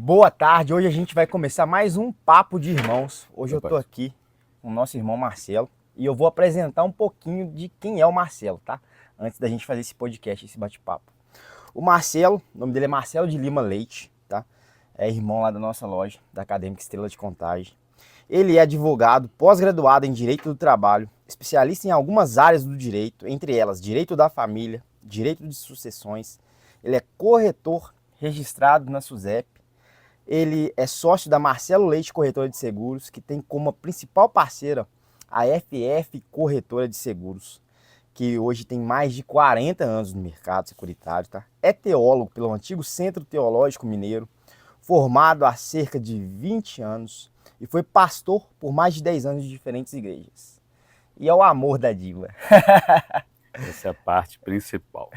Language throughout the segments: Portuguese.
Boa tarde, hoje a gente vai começar mais um Papo de Irmãos. Hoje eu tô aqui com o nosso irmão Marcelo e eu vou apresentar um pouquinho de quem é o Marcelo, tá? Antes da gente fazer esse podcast, esse bate-papo. O Marcelo, o nome dele é Marcelo de Lima Leite, tá? É irmão lá da nossa loja, da Acadêmica Estrela de Contagem. Ele é advogado, pós-graduado em Direito do Trabalho, especialista em algumas áreas do direito, entre elas Direito da Família, Direito de Sucessões. Ele é corretor registrado na SUSEP. Ele é sócio da Marcelo Leite Corretora de Seguros, que tem como principal parceira a FF Corretora de Seguros, que hoje tem mais de 40 anos no mercado securitário, tá? É teólogo pelo antigo Centro Teológico Mineiro, formado há cerca de 20 anos e foi pastor por mais de 10 anos de diferentes igrejas. E é o amor da diva. Essa é a parte principal.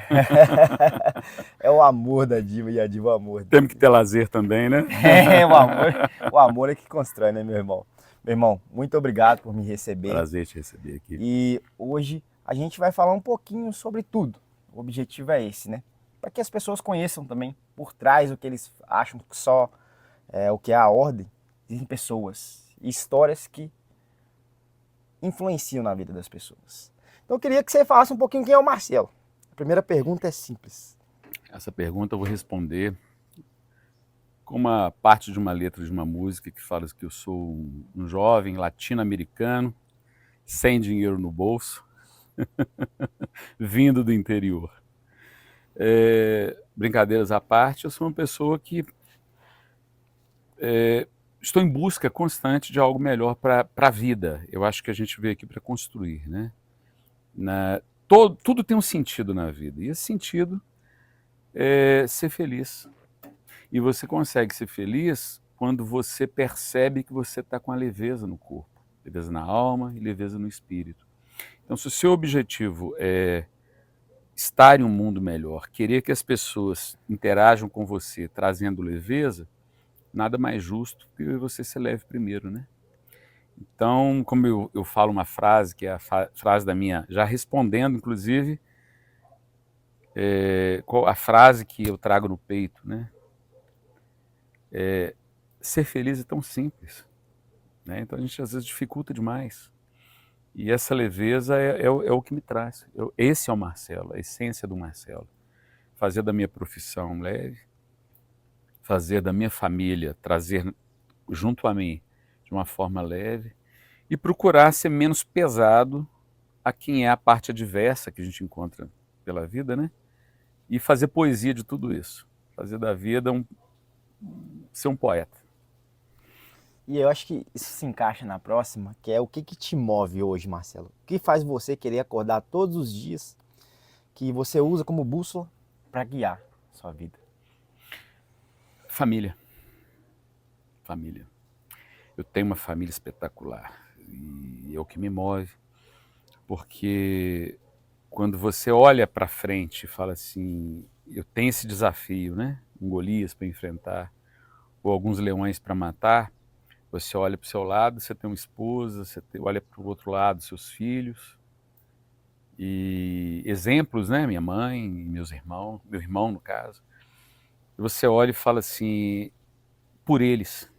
É o amor da diva e a diva é o amor. Temos que ter lazer também, né? É, o amor é que constrói, né, meu irmão? Meu irmão, muito obrigado por me receber. Prazer te receber aqui. E hoje a gente vai falar um pouquinho sobre tudo. O objetivo é esse, né? Para que as pessoas conheçam também por trás o que eles acham que só é o que é a ordem. Existem pessoas e histórias que influenciam na vida das pessoas. Então eu queria que você falasse um pouquinho quem é o Marcelo. A primeira pergunta é simples. Essa pergunta eu vou responder com uma parte de uma letra de uma música que fala que eu sou um jovem latino-americano, sem dinheiro no bolso, vindo do interior. Brincadeiras à parte, eu sou uma pessoa que estou em busca constante de algo melhor para a vida. Eu acho que a gente veio aqui para construir, né? Tudo tem um sentido na vida, e esse sentido é ser feliz. E você consegue ser feliz quando você percebe que você está com a leveza no corpo, leveza na alma e leveza no espírito. Então, se o seu objetivo é estar em um mundo melhor, querer que as pessoas interajam com você trazendo leveza, nada mais justo que você se leve primeiro, né? Então, como eu falo uma frase, que é a frase da minha, já respondendo, inclusive, a frase que eu trago no peito, né? Ser feliz é tão simples, né? Então a gente às vezes dificulta demais. E essa leveza é o que me traz. Esse é o Marcelo, a essência do Marcelo. Fazer da minha profissão leve, fazer da minha família, trazer junto a mim de uma forma leve e procurar ser menos pesado a quem é a parte adversa que a gente encontra pela vida, né? E fazer poesia de tudo isso. Fazer da vida ser um poeta. E eu acho que isso se encaixa na próxima, que é o que te move hoje, Marcelo? O que faz você querer acordar todos os dias, que você usa como bússola para guiar a sua vida? Família. Família. Eu tenho uma família espetacular e é o que me move, porque quando você olha para frente e fala assim, eu tenho esse desafio, né? Um Golias para enfrentar, ou alguns leões para matar, você olha para o seu lado, você tem uma esposa, olha para o outro lado, seus filhos, e exemplos, né? Minha mãe, meus irmãos, meu irmão no caso, e você olha e fala assim, por eles.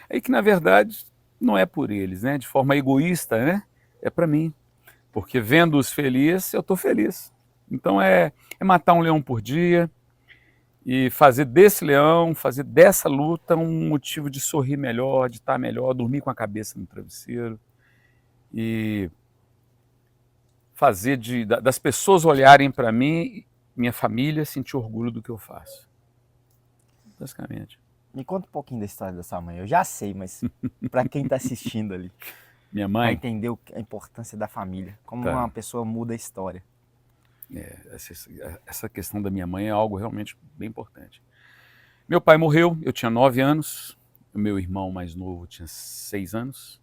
Aí que na verdade não é por eles, né? De forma egoísta, né? É para mim, porque vendo-os felizes, eu estou feliz. Então é matar um leão por dia e fazer desse leão, fazer dessa luta um motivo de sorrir melhor, de estar melhor, dormir com a cabeça no travesseiro e fazer das pessoas olharem para mim, minha família, sentir orgulho do que eu faço. Basicamente. Me conta um pouquinho da história da sua mãe. Eu já sei, mas para quem está assistindo ali, Minha para mãe, entender a importância da família, como Tá. uma pessoa muda a história. Essa questão da minha mãe é algo realmente bem importante. Meu pai morreu, eu tinha 9 anos, o meu irmão mais novo tinha 6 anos,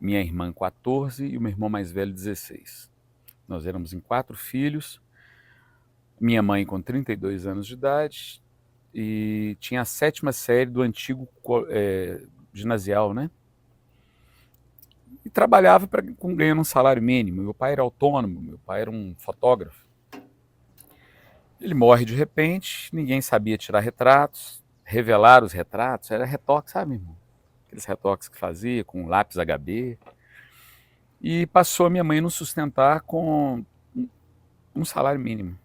minha irmã 14 e o meu irmão mais velho 16. Nós éramos em 4 filhos, minha mãe com 32 anos de idade e tinha a 7ª série do antigo ginasial, né? E trabalhava ganhando um salário mínimo. Meu pai era autônomo, meu pai era um fotógrafo. Ele morre de repente, ninguém sabia tirar retratos, revelar os retratos, era retoque, sabe, irmão? Aqueles retoques que fazia com lápis HB. E passou a minha mãe a nos sustentar com um salário mínimo.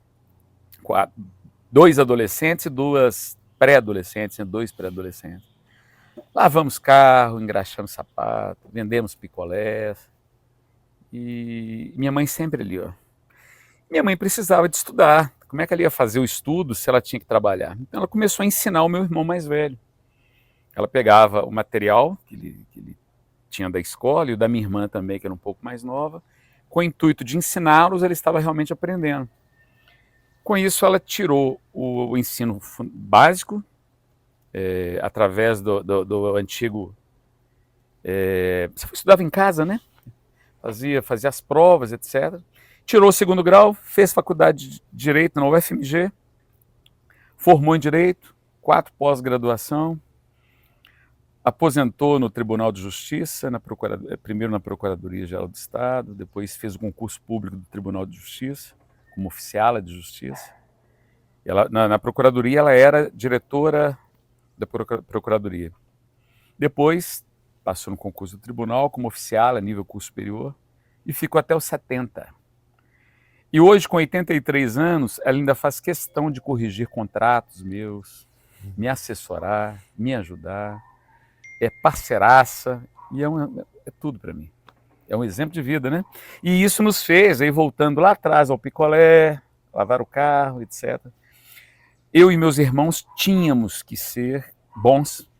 2 adolescentes e 2 pré-adolescentes, né? 2 pré-adolescentes. Lavamos carro, engraxamos sapato, vendemos picolés. E minha mãe sempre ali, ó. Minha mãe precisava de estudar. Como é que ela ia fazer o estudo se ela tinha que trabalhar? Então ela começou a ensinar o meu irmão mais velho. Ela pegava o material que ele tinha da escola e o da minha irmã também, que era um pouco mais nova, com o intuito de ensiná-los, ele estava realmente aprendendo. Com isso, ela tirou o ensino básico, através do antigo... você estudava em casa, né? Fazia as provas, etc. Tirou o 2º grau, fez faculdade de Direito na UFMG, formou em Direito, 4 pós-graduação, aposentou no Tribunal de Justiça, primeiro na Procuradoria-Geral do Estado, depois fez o concurso público do Tribunal de Justiça, como oficiala de Justiça. Ela, na Procuradoria, ela era diretora da Procuradoria. Depois, passou no concurso do Tribunal como oficiala, nível curso superior, e ficou até os 70. E hoje, com 83 anos, ela ainda faz questão de corrigir contratos meus, me assessorar, me ajudar. É parceiraça e é tudo para mim. É um exemplo de vida, né? E isso nos fez, aí voltando lá atrás ao picolé, lavar o carro, etc. Eu e meus irmãos tínhamos que ser bons,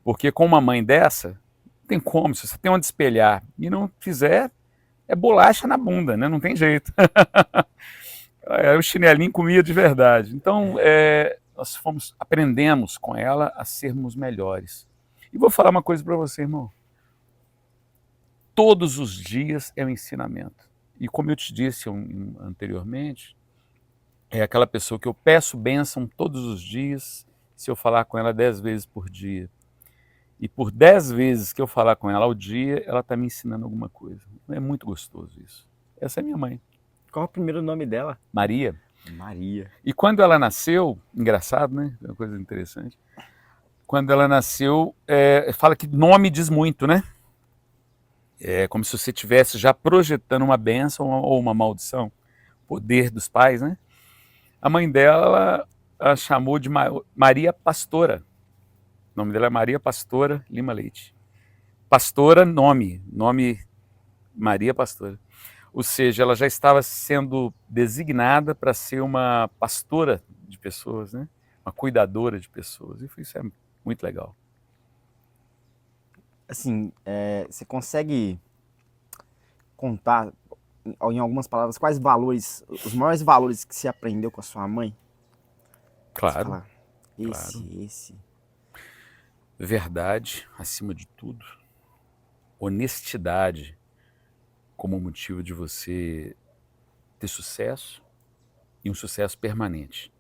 porque com uma mãe dessa, não tem como, se você tem onde espelhar e não fizer, é bolacha na bunda, né? Não tem jeito. O chinelinho comia de verdade. Então, nós aprendemos com ela a sermos melhores. E vou falar uma coisa para você, irmão. Todos os dias é um ensinamento. E como eu te disse anteriormente, é aquela pessoa que eu peço bênção todos os dias, se eu falar com ela 10 vezes por dia. E por 10 vezes que eu falar com ela ao dia, ela está me ensinando alguma coisa. É muito gostoso isso. Essa é minha mãe. Qual é o primeiro nome dela? Maria. Maria. E quando ela nasceu, engraçado, né? É uma coisa interessante. Quando ela nasceu, fala que nome diz muito, né? É como se você estivesse já projetando uma bênção ou uma maldição. Poder dos pais, né? A mãe dela, ela chamou de Maria Pastora. O nome dela é Maria Pastora Lima Leite. Pastora, nome Maria Pastora. Ou seja, ela já estava sendo designada para ser uma pastora de pessoas, né? Uma cuidadora de pessoas. E isso é muito legal. Assim, você consegue contar em algumas palavras quais valores, os maiores valores que você aprendeu com a sua mãe? Claro. Você fala, Claro. esse. Verdade, acima de tudo. Honestidade como motivo de você ter sucesso e um sucesso permanente.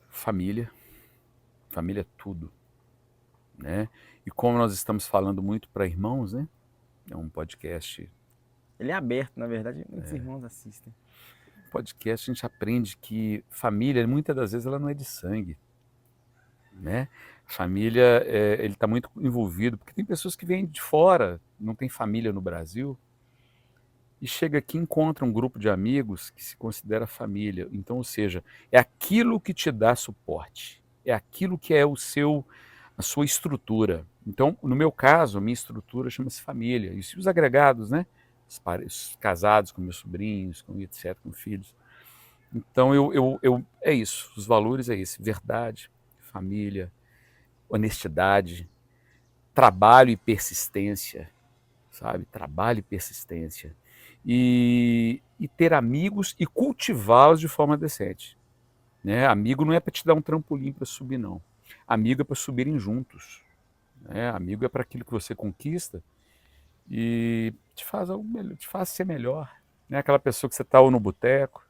Família é tudo, né? E como nós estamos falando muito para irmãos, né? É um podcast. Ele é aberto, na verdade, muitos irmãos assistem. Podcast a gente aprende que família, muitas das vezes, ela não é de sangue, né? Família, ele está muito envolvido, porque tem pessoas que vêm de fora, não tem família no Brasil, e chega aqui e encontra um grupo de amigos que se considera família. Então, ou seja, é aquilo que te dá suporte, é aquilo que é a sua estrutura. Então, no meu caso, a minha estrutura chama-se família. E os agregados, né? Os casados com meus sobrinhos, com etc., com filhos. Então, é isso. Os valores é esse. Verdade, família, honestidade, trabalho e persistência, sabe? Trabalho e persistência. E ter amigos e cultivá-los de forma decente. Né? Amigo não é para te dar um trampolim para subir, não. Amigo é para subirem juntos. Né? Amigo é para aquilo que você conquista e te faz ser melhor. Né? Aquela pessoa que você está ou no boteco,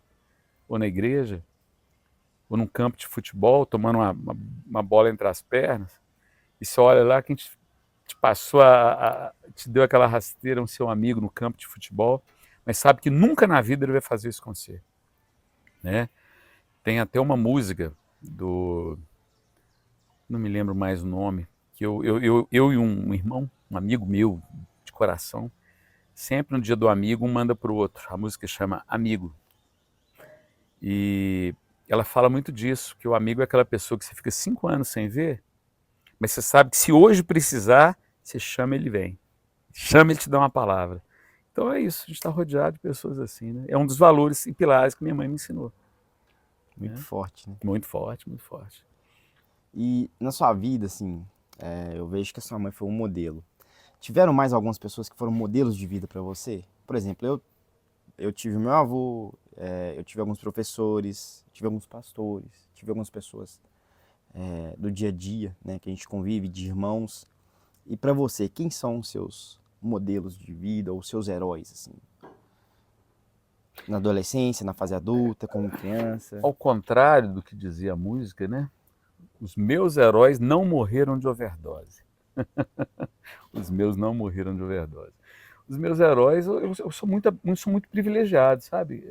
ou na igreja, ou num campo de futebol, tomando uma bola entre as pernas, e você olha lá, quem te passou, te deu aquela rasteira, um seu amigo no campo de futebol, mas sabe que nunca na vida ele vai fazer isso com você. Né? Tem até uma música do não me lembro mais o nome, que eu e um irmão, um amigo meu de coração, sempre no dia do amigo, um manda para o outro. A música chama Amigo. E ela fala muito disso, que o amigo é aquela pessoa que você fica 5 anos sem ver, mas você sabe que se hoje precisar, você chama, ele vem. Chama, ele te dá uma palavra. Então é isso, a gente está rodeado de pessoas assim, né? É um dos valores e pilares que minha mãe me ensinou. Muito Né? forte, né? Muito forte, muito forte. E na sua vida, assim, eu vejo que a sua mãe foi um modelo. Tiveram mais algumas pessoas que foram modelos de vida para você? Por exemplo, eu tive meu avô, eu tive alguns professores, tive alguns pastores, tive algumas pessoas do dia a dia, né, que a gente convive, de irmãos. E para você, quem são os seus modelos de vida ou seus heróis, assim? Na adolescência, na fase adulta, como criança? Ao contrário do que dizia a música, né? Os meus heróis não morreram de overdose. Os meus não morreram de overdose. Os meus heróis, eu sou muito privilegiado, sabe?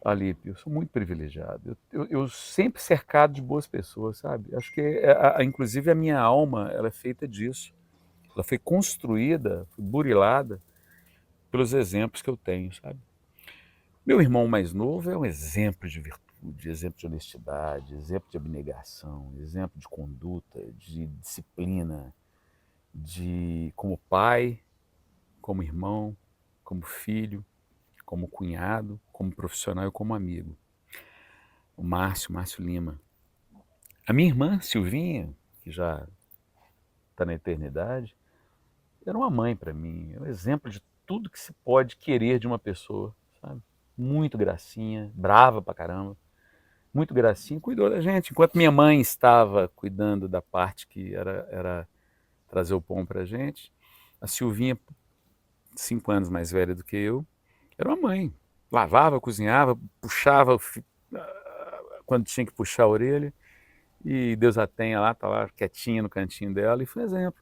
Alípio, eu sou muito privilegiado. Eu sempre cercado de boas pessoas, sabe? Acho que, inclusive, a minha alma, ela é feita disso. Ela foi construída, foi burilada pelos exemplos que eu tenho, sabe? Meu irmão mais novo é um exemplo de virtude, exemplo de honestidade, exemplo de abnegação, exemplo de conduta, de disciplina, de como pai, como irmão, como filho, como cunhado, como profissional e como amigo. O Márcio Lima. A minha irmã, Silvinha, que já está na eternidade, era uma mãe para mim, é um exemplo de tudo que se pode querer de uma pessoa, sabe? Muito gracinha, brava pra caramba, muito gracinha, cuidou da gente. Enquanto minha mãe estava cuidando da parte que era trazer o pão pra gente, a Silvinha, 5 anos mais velha do que eu, era uma mãe. Lavava, cozinhava, puxava quando tinha que puxar a orelha, e Deus a tenha lá, tá lá quietinha no cantinho dela, e foi um exemplo.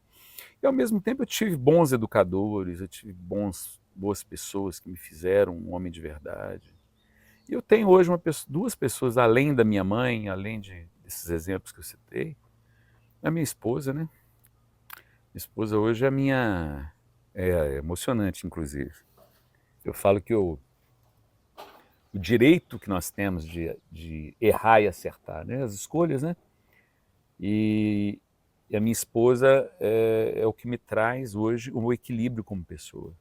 E ao mesmo tempo eu tive bons educadores, eu tive boas pessoas que me fizeram um homem de verdade. E eu tenho hoje duas pessoas, além da minha mãe, além desses exemplos que eu citei, a minha esposa, né? Minha esposa hoje é minha... É emocionante, inclusive. Eu falo que o direito que nós temos de errar e acertar, né? As escolhas, né? E a minha esposa é o que me traz hoje o meu equilíbrio como pessoa.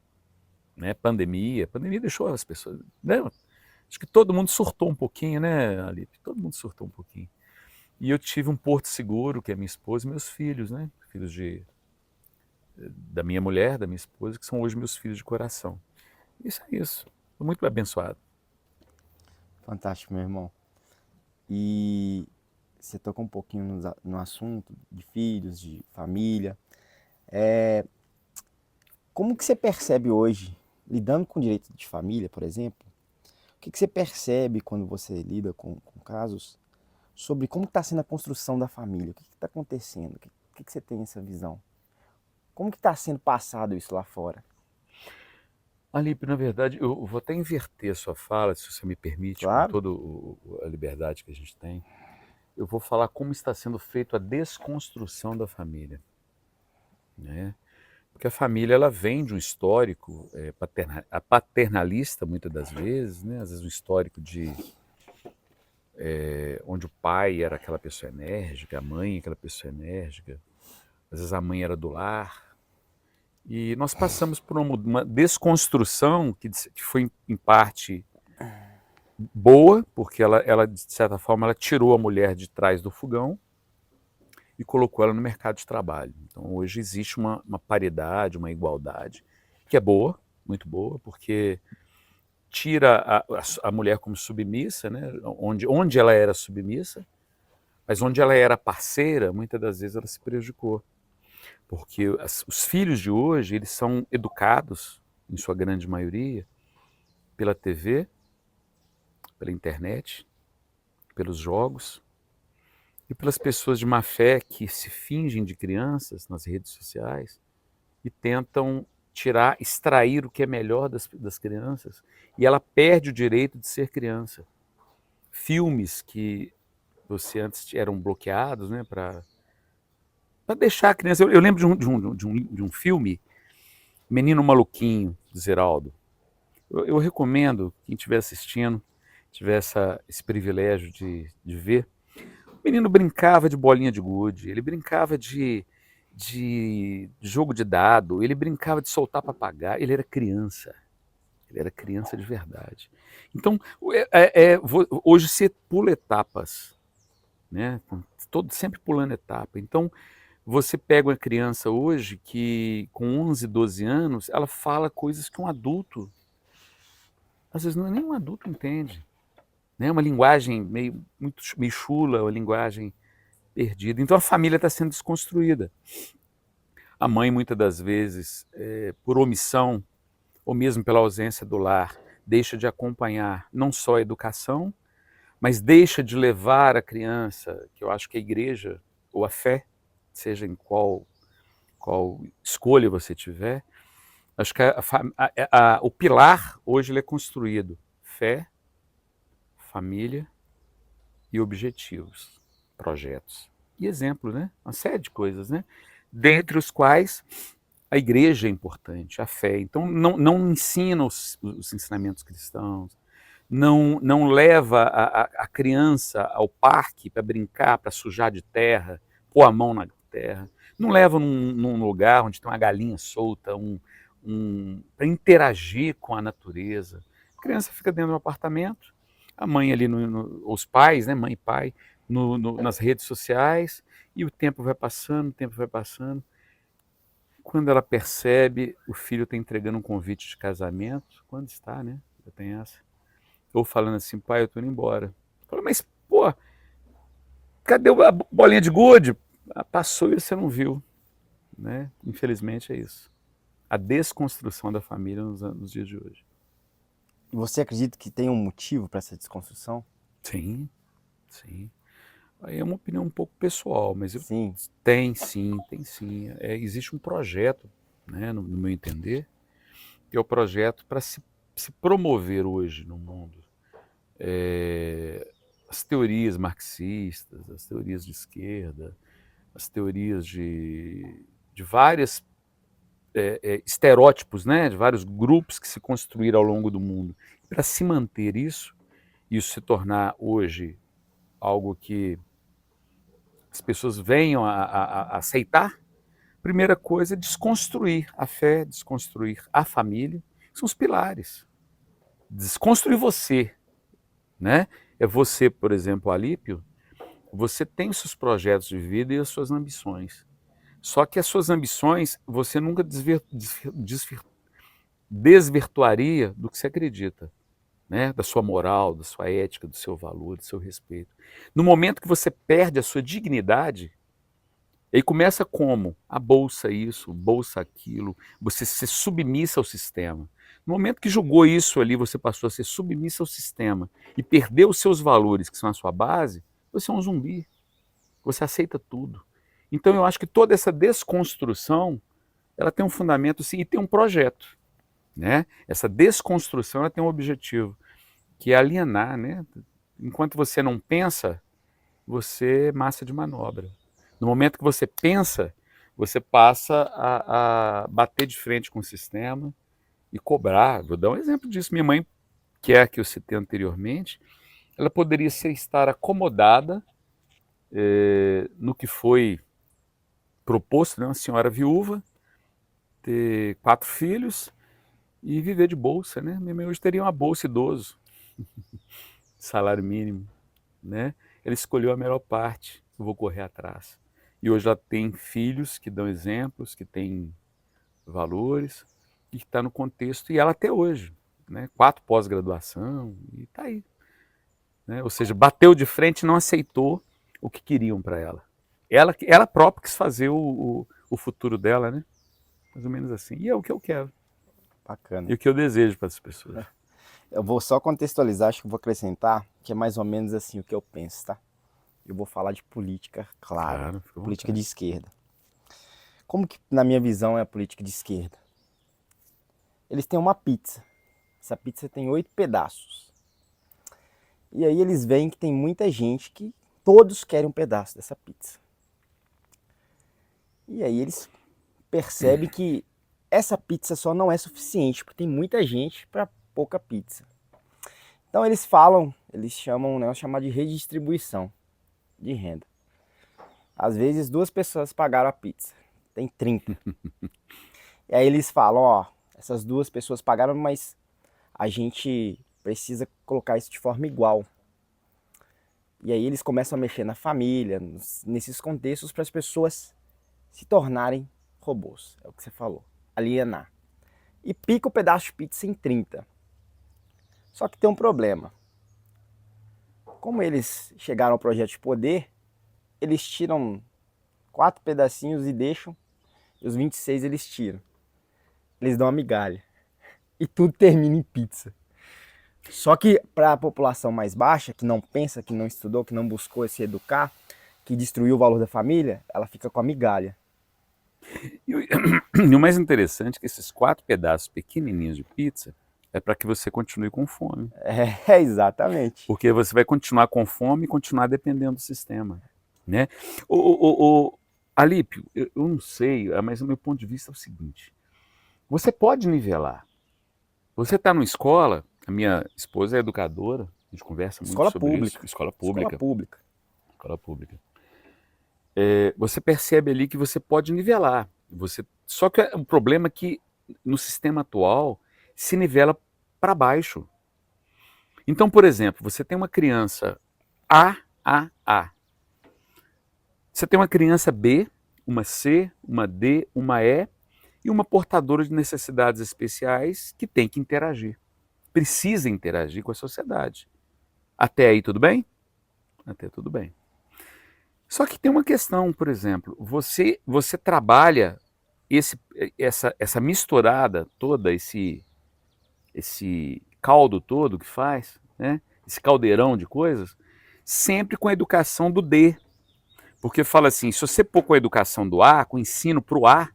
Né? Pandemia deixou as pessoas... Né? Acho que todo mundo surtou um pouquinho, né, Alipe? Todo mundo surtou um pouquinho. E eu tive um porto seguro, que é minha esposa e meus filhos, né? Filhos da minha mulher, da minha esposa, que são hoje meus filhos de coração. Isso é isso. Estou muito abençoado. Fantástico, meu irmão. E você tocou um pouquinho no assunto de filhos, de família. Como que você percebe hoje, lidando com direito de família, por exemplo, o que você percebe quando você lida com casos sobre como está sendo a construção da família? O que está acontecendo? O que você tem essa visão? Como que está sendo passado isso lá fora? Alipe, na verdade, eu vou até inverter a sua fala, se você me permite, com Claro, toda a liberdade que a gente tem. Eu vou falar como está sendo feita a desconstrução da família. Né? Porque a família ela vem de um histórico paternalista, muitas das vezes, né? Às vezes um histórico onde o pai era aquela pessoa enérgica, a mãe aquela pessoa enérgica, às vezes a mãe era do lar. E nós passamos por uma desconstrução que foi, em parte, boa, porque ela, de certa forma, ela tirou a mulher de trás do fogão e colocou ela no mercado de trabalho. Então, hoje existe uma paridade, uma igualdade, que é boa, muito boa, porque tira a mulher como submissa, né? onde ela era submissa, mas onde ela era parceira, muitas das vezes ela se prejudicou. Porque os filhos de hoje, eles são educados, em sua grande maioria, pela TV, pela internet, pelos jogos e pelas pessoas de má fé que se fingem de crianças nas redes sociais e tentam extrair o que é melhor das crianças, e ela perde o direito de ser criança. Filmes que você antes eram bloqueados, né, para deixar a criança. Eu lembro de um filme, Menino Maluquinho, de Zeraldo. Eu recomendo, quem estiver assistindo, tiver esse privilégio de ver. O menino brincava de bolinha de gude, ele brincava de jogo de dado, ele brincava de soltar papagaio, ele era criança. Ele era criança de verdade. Então, hoje você pula etapas, né? Sempre pulando etapa. Então, você pega uma criança hoje que, com 11, 12 anos, ela fala coisas que um adulto, às vezes nem um adulto entende. Né? Uma linguagem meio chula, uma linguagem perdida. Então, a família está sendo desconstruída. A mãe, muitas das vezes, por omissão, ou mesmo pela ausência do lar, deixa de acompanhar não só a educação, mas deixa de levar a criança, que eu acho que a igreja, ou a fé, seja em qual escolha você tiver, acho que o pilar hoje ele é construído: fé, família e objetivos, projetos. E exemplo, né? Uma série de coisas, né? Dentre os quais a igreja é importante, a fé. Então, não ensina os ensinamentos cristãos, não leva a criança ao parque para brincar, para sujar de terra, pôr a mão na terra. Não leva num lugar onde tem uma galinha solta, para interagir com a natureza. A criança fica dentro do apartamento, a mãe ali, os pais, né, mãe e pai, nas redes sociais, e o tempo vai passando, Quando ela percebe, o filho está entregando um convite de casamento. Quando está, né? Já tem essa. Ou falando assim: pai, eu estou indo embora. Fala: mas, pô, cadê a bolinha de gude? Passou e você não viu. Né? Infelizmente é isso. A desconstrução da família nos dias de hoje. Você acredita que tem um motivo para essa desconstrução? Sim, sim. Aí é uma opinião um pouco pessoal, mas Sim. Tem sim. Existe um projeto, né, no meu entender, que é o projeto para se promover hoje no mundo. As teorias marxistas, as teorias de esquerda, as teorias de vários estereótipos, né, de vários grupos que se construíram ao longo do mundo. Para se manter isso se tornar hoje algo que as pessoas venham a aceitar, a primeira coisa é desconstruir a fé, desconstruir a família, são os pilares. Desconstruir você, né? É você, por exemplo, Alípio, você tem os seus projetos de vida e as suas ambições. Só que as suas ambições você nunca desvirtuaria do que você acredita, né? Da sua moral, da sua ética, do seu valor, do seu respeito. No momento que você perde a sua dignidade, aí começa como? A bolsa isso, bolsa aquilo, você ser submissa ao sistema. No momento que jogou isso ali, você passou a ser submissa ao sistema e perdeu os seus valores, que são a sua base, você é um zumbi. Você aceita tudo. Então eu acho que toda essa desconstrução, ela tem um fundamento sim, e tem um projeto. Né? Essa desconstrução ela tem um objetivo, que é alienar. Né? Enquanto você não pensa, você é massa de manobra. No momento que você pensa, você passa a bater de frente com o sistema e cobrar. Vou dar um exemplo disso. Minha mãe, que é a que eu citei anteriormente, ela poderia estar acomodada no que foi proposto, né? Uma senhora viúva, ter 4 filhos e viver de bolsa. Né? Minha mãe hoje teria uma bolsa idoso, salário mínimo. Né? Ela escolheu a melhor parte, eu vou correr atrás. E hoje ela tem filhos que dão exemplos, que têm valores, e que está no contexto, e ela até hoje, né? 4 pós-graduação, e está aí. Né? Ou seja, bateu de frente e não aceitou o que queriam para ela. Ela própria quis fazer o futuro dela, né? Mais ou menos assim. E é o que eu quero. Bacana. E o que eu desejo para as pessoas. Eu vou só contextualizar, acho que vou acrescentar, que é mais ou menos assim o que eu penso, tá? Eu vou falar de política, claro, política de esquerda. Como que, na minha visão, é a política de esquerda? Eles têm uma pizza. Essa pizza tem 8 pedaços. E aí eles veem que tem muita gente que todos querem um pedaço dessa pizza. E aí eles percebem que essa pizza só não é suficiente, porque tem muita gente para pouca pizza. Então eles chamam um negócio chamado de redistribuição de renda. Às vezes 2 pessoas pagaram a pizza, tem 30. E aí eles falam, ó, essas 2 pessoas pagaram, mas a gente precisa colocar isso de forma igual. E aí eles começam a mexer na família, nesses contextos, para as pessoas se tornarem robôs. É o que você falou, alienar. E pica o pedaço de pizza em 30. Só que tem um problema. Como eles chegaram ao projeto de poder, eles tiram 4 pedacinhos e deixam, e os 26 eles tiram. Eles dão uma migalha. E tudo termina em pizza. Só que para a população mais baixa, que não pensa, que não estudou, que não buscou se educar, que destruiu o valor da família, ela fica com a migalha. E o mais interessante é que esses 4 pedaços pequenininhos de pizza é para que você continue com fome. Exatamente. Porque você vai continuar com fome e continuar dependendo do sistema, né? Alípio, eu não sei, mas o meu ponto de vista é o seguinte. Você pode nivelar. Você está numa escola, a minha esposa é educadora, a gente conversa muito sobre isso. Escola pública. Escola pública. Você percebe ali que você pode nivelar. Só que o problema é que no sistema atual se nivela para baixo. Então, por exemplo, você tem uma criança A. Você tem uma criança B, uma C, uma D, uma E e uma portadora de necessidades especiais que tem que interagir. Precisa interagir com a sociedade. Até aí tudo bem? Até tudo bem. Só que tem uma questão, por exemplo, você trabalha essa misturada toda, esse caldo todo que faz, né? Esse caldeirão de coisas, sempre com a educação do D. Porque fala assim, se você pôr com a educação do A, com o ensino para o A,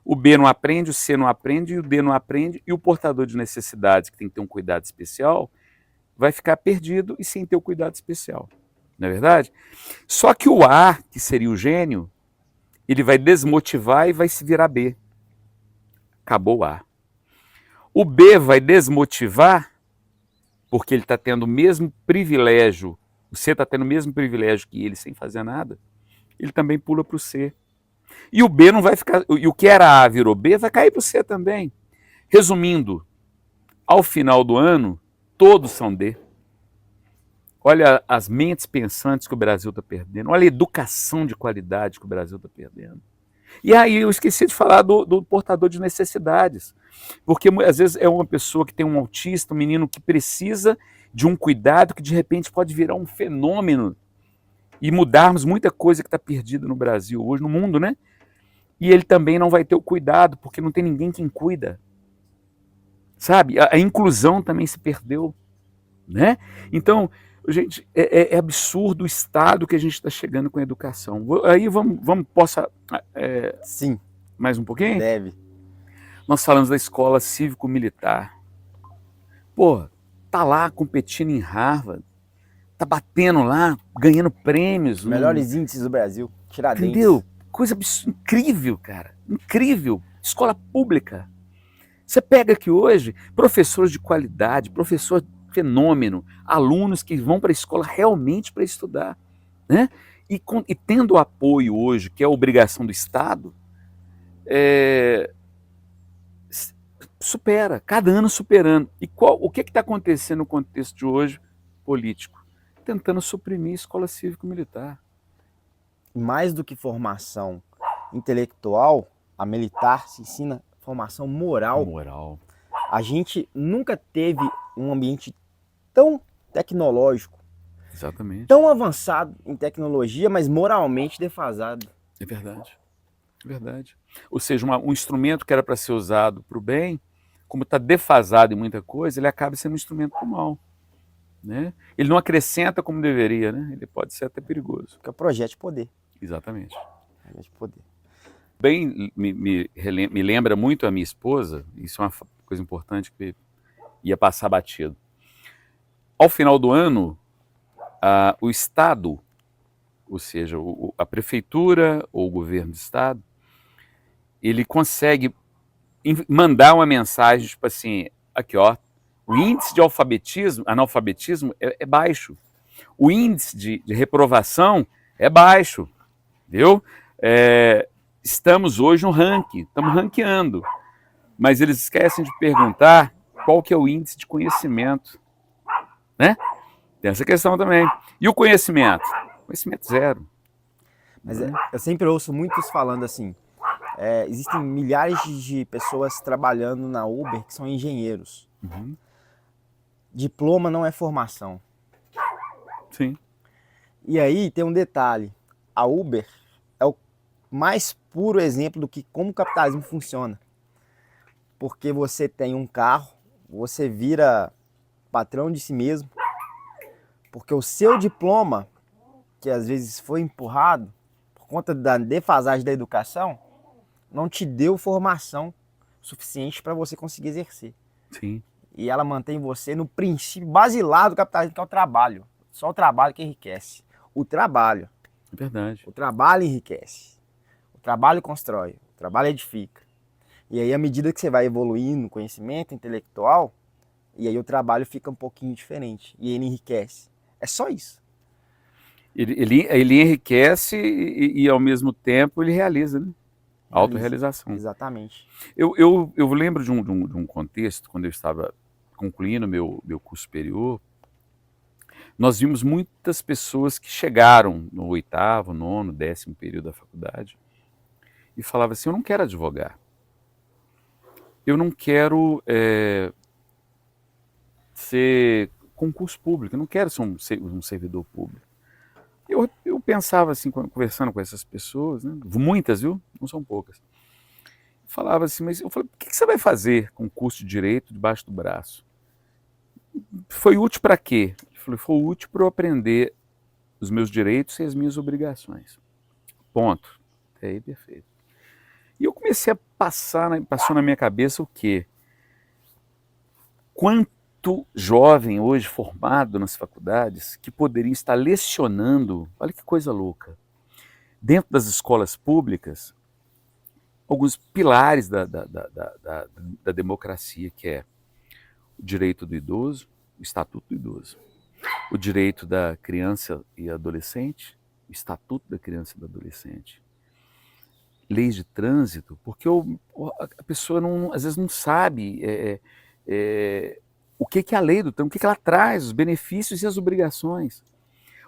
o B não aprende, o C não aprende, e o D não aprende, e o portador de necessidades, que tem que ter um cuidado especial, vai ficar perdido e sem ter o cuidado especial. Não é verdade? Só que o A, que seria o gênio, ele vai desmotivar e vai se virar B. Acabou o A. O B vai desmotivar, porque ele está tendo o mesmo privilégio, o C está tendo o mesmo privilégio que ele sem fazer nada, ele também pula para o C. E o B não vai ficar, e o que era A virou B, vai cair para o C também. Resumindo, ao final do ano, todos são D. Olha as mentes pensantes que o Brasil está perdendo, olha a educação de qualidade que o Brasil está perdendo. E aí eu esqueci de falar do portador de necessidades, porque às vezes é uma pessoa que tem um autista, um menino que precisa de um cuidado que de repente pode virar um fenômeno e mudarmos muita coisa que está perdida no Brasil hoje, no mundo, né? E ele também não vai ter o cuidado, porque não tem ninguém quem cuida. Sabe? A inclusão também se perdeu, né? Então, gente, é absurdo o estado que a gente está chegando com a educação. Aí possa... Sim. Mais um pouquinho? Deve. Nós falamos da escola cívico-militar. Pô, tá lá competindo em Harvard, tá batendo lá, ganhando prêmios. Melhores índices do Brasil, Tiradentes. Entendeu? Coisa incrível, cara. Incrível. Escola pública. Você pega aqui hoje professores de qualidade, professor fenômeno, alunos que vão para a escola realmente para estudar, né? E tendo o apoio hoje, que é a obrigação do Estado, supera, cada ano superando. E o que está acontecendo no contexto de hoje político? Tentando suprimir a escola cívico-militar. Mais do que formação intelectual, a militar se ensina formação moral. A gente nunca teve um ambiente tão tecnológico, exatamente, tão avançado em tecnologia, mas moralmente defasado. É verdade. É verdade. Ou seja, um instrumento que era para ser usado para o bem, como está defasado em muita coisa, ele acaba sendo um instrumento para o mal. Né? Ele não acrescenta como deveria, né? Ele pode ser até perigoso. Que é o projeto de poder. Exatamente. Projeto de poder. Bem, me lembra muito a minha esposa, isso é uma coisa importante que ia passar batido. Ao final do ano, o Estado ou seja, a prefeitura ou o governo do estado, ele consegue mandar uma mensagem, tipo assim, aqui ó, o índice de analfabetismo é baixo, o índice de reprovação é baixo, viu? Estamos hoje no ranking, estamos ranqueando, mas eles esquecem de perguntar qual que é o índice de conhecimento, né? Tem essa questão também. E o conhecimento? Conhecimento zero. Mas eu sempre ouço muitos falando assim, existem milhares de pessoas trabalhando na Uber que são engenheiros. Uhum. Diploma não é formação. Sim. E aí tem um detalhe, a Uber é o mais puro exemplo do que como o capitalismo funciona. Porque você tem um carro, você vira patrão de si mesmo, porque o seu diploma, que às vezes foi empurrado por conta da defasagem da educação, não te deu formação suficiente para você conseguir exercer. Sim. E ela mantém você no princípio basilar do capitalismo, que é o trabalho. Só o trabalho que enriquece. O trabalho. É verdade. O trabalho enriquece. O trabalho constrói. O trabalho edifica. E aí, à medida que você vai evoluindo no conhecimento intelectual, e aí o trabalho fica um pouquinho diferente. E ele enriquece. É só isso. Ele enriquece e, ao mesmo tempo, ele realiza, né? Autorrealização. Exatamente. Eu lembro de um contexto, quando eu estava concluindo meu curso superior, nós vimos muitas pessoas que chegaram no 8º, 9º, 10º período da faculdade e falavam assim, eu não quero advogar. Eu não quero ser concurso público, eu não quero ser um servidor público. Eu pensava assim, conversando com essas pessoas, né? Muitas, viu? Não são poucas. Falava assim, mas eu falei, o que você vai fazer com o curso de Direito debaixo do braço? Foi útil para quê? Ele falou, foi útil para eu aprender os meus direitos e as minhas obrigações. Ponto. Até aí, perfeito. E eu comecei a passou na minha cabeça o quê? Quanto jovem hoje formado nas faculdades que poderia estar lecionando, olha que coisa louca, dentro das escolas públicas, alguns pilares da democracia, que é o direito do idoso, o Estatuto do Idoso, o direito da criança e adolescente, o Estatuto da Criança e do Adolescente, leis de trânsito, porque a pessoa às vezes não sabe o que é a lei do trânsito, o que ela traz, os benefícios e as obrigações.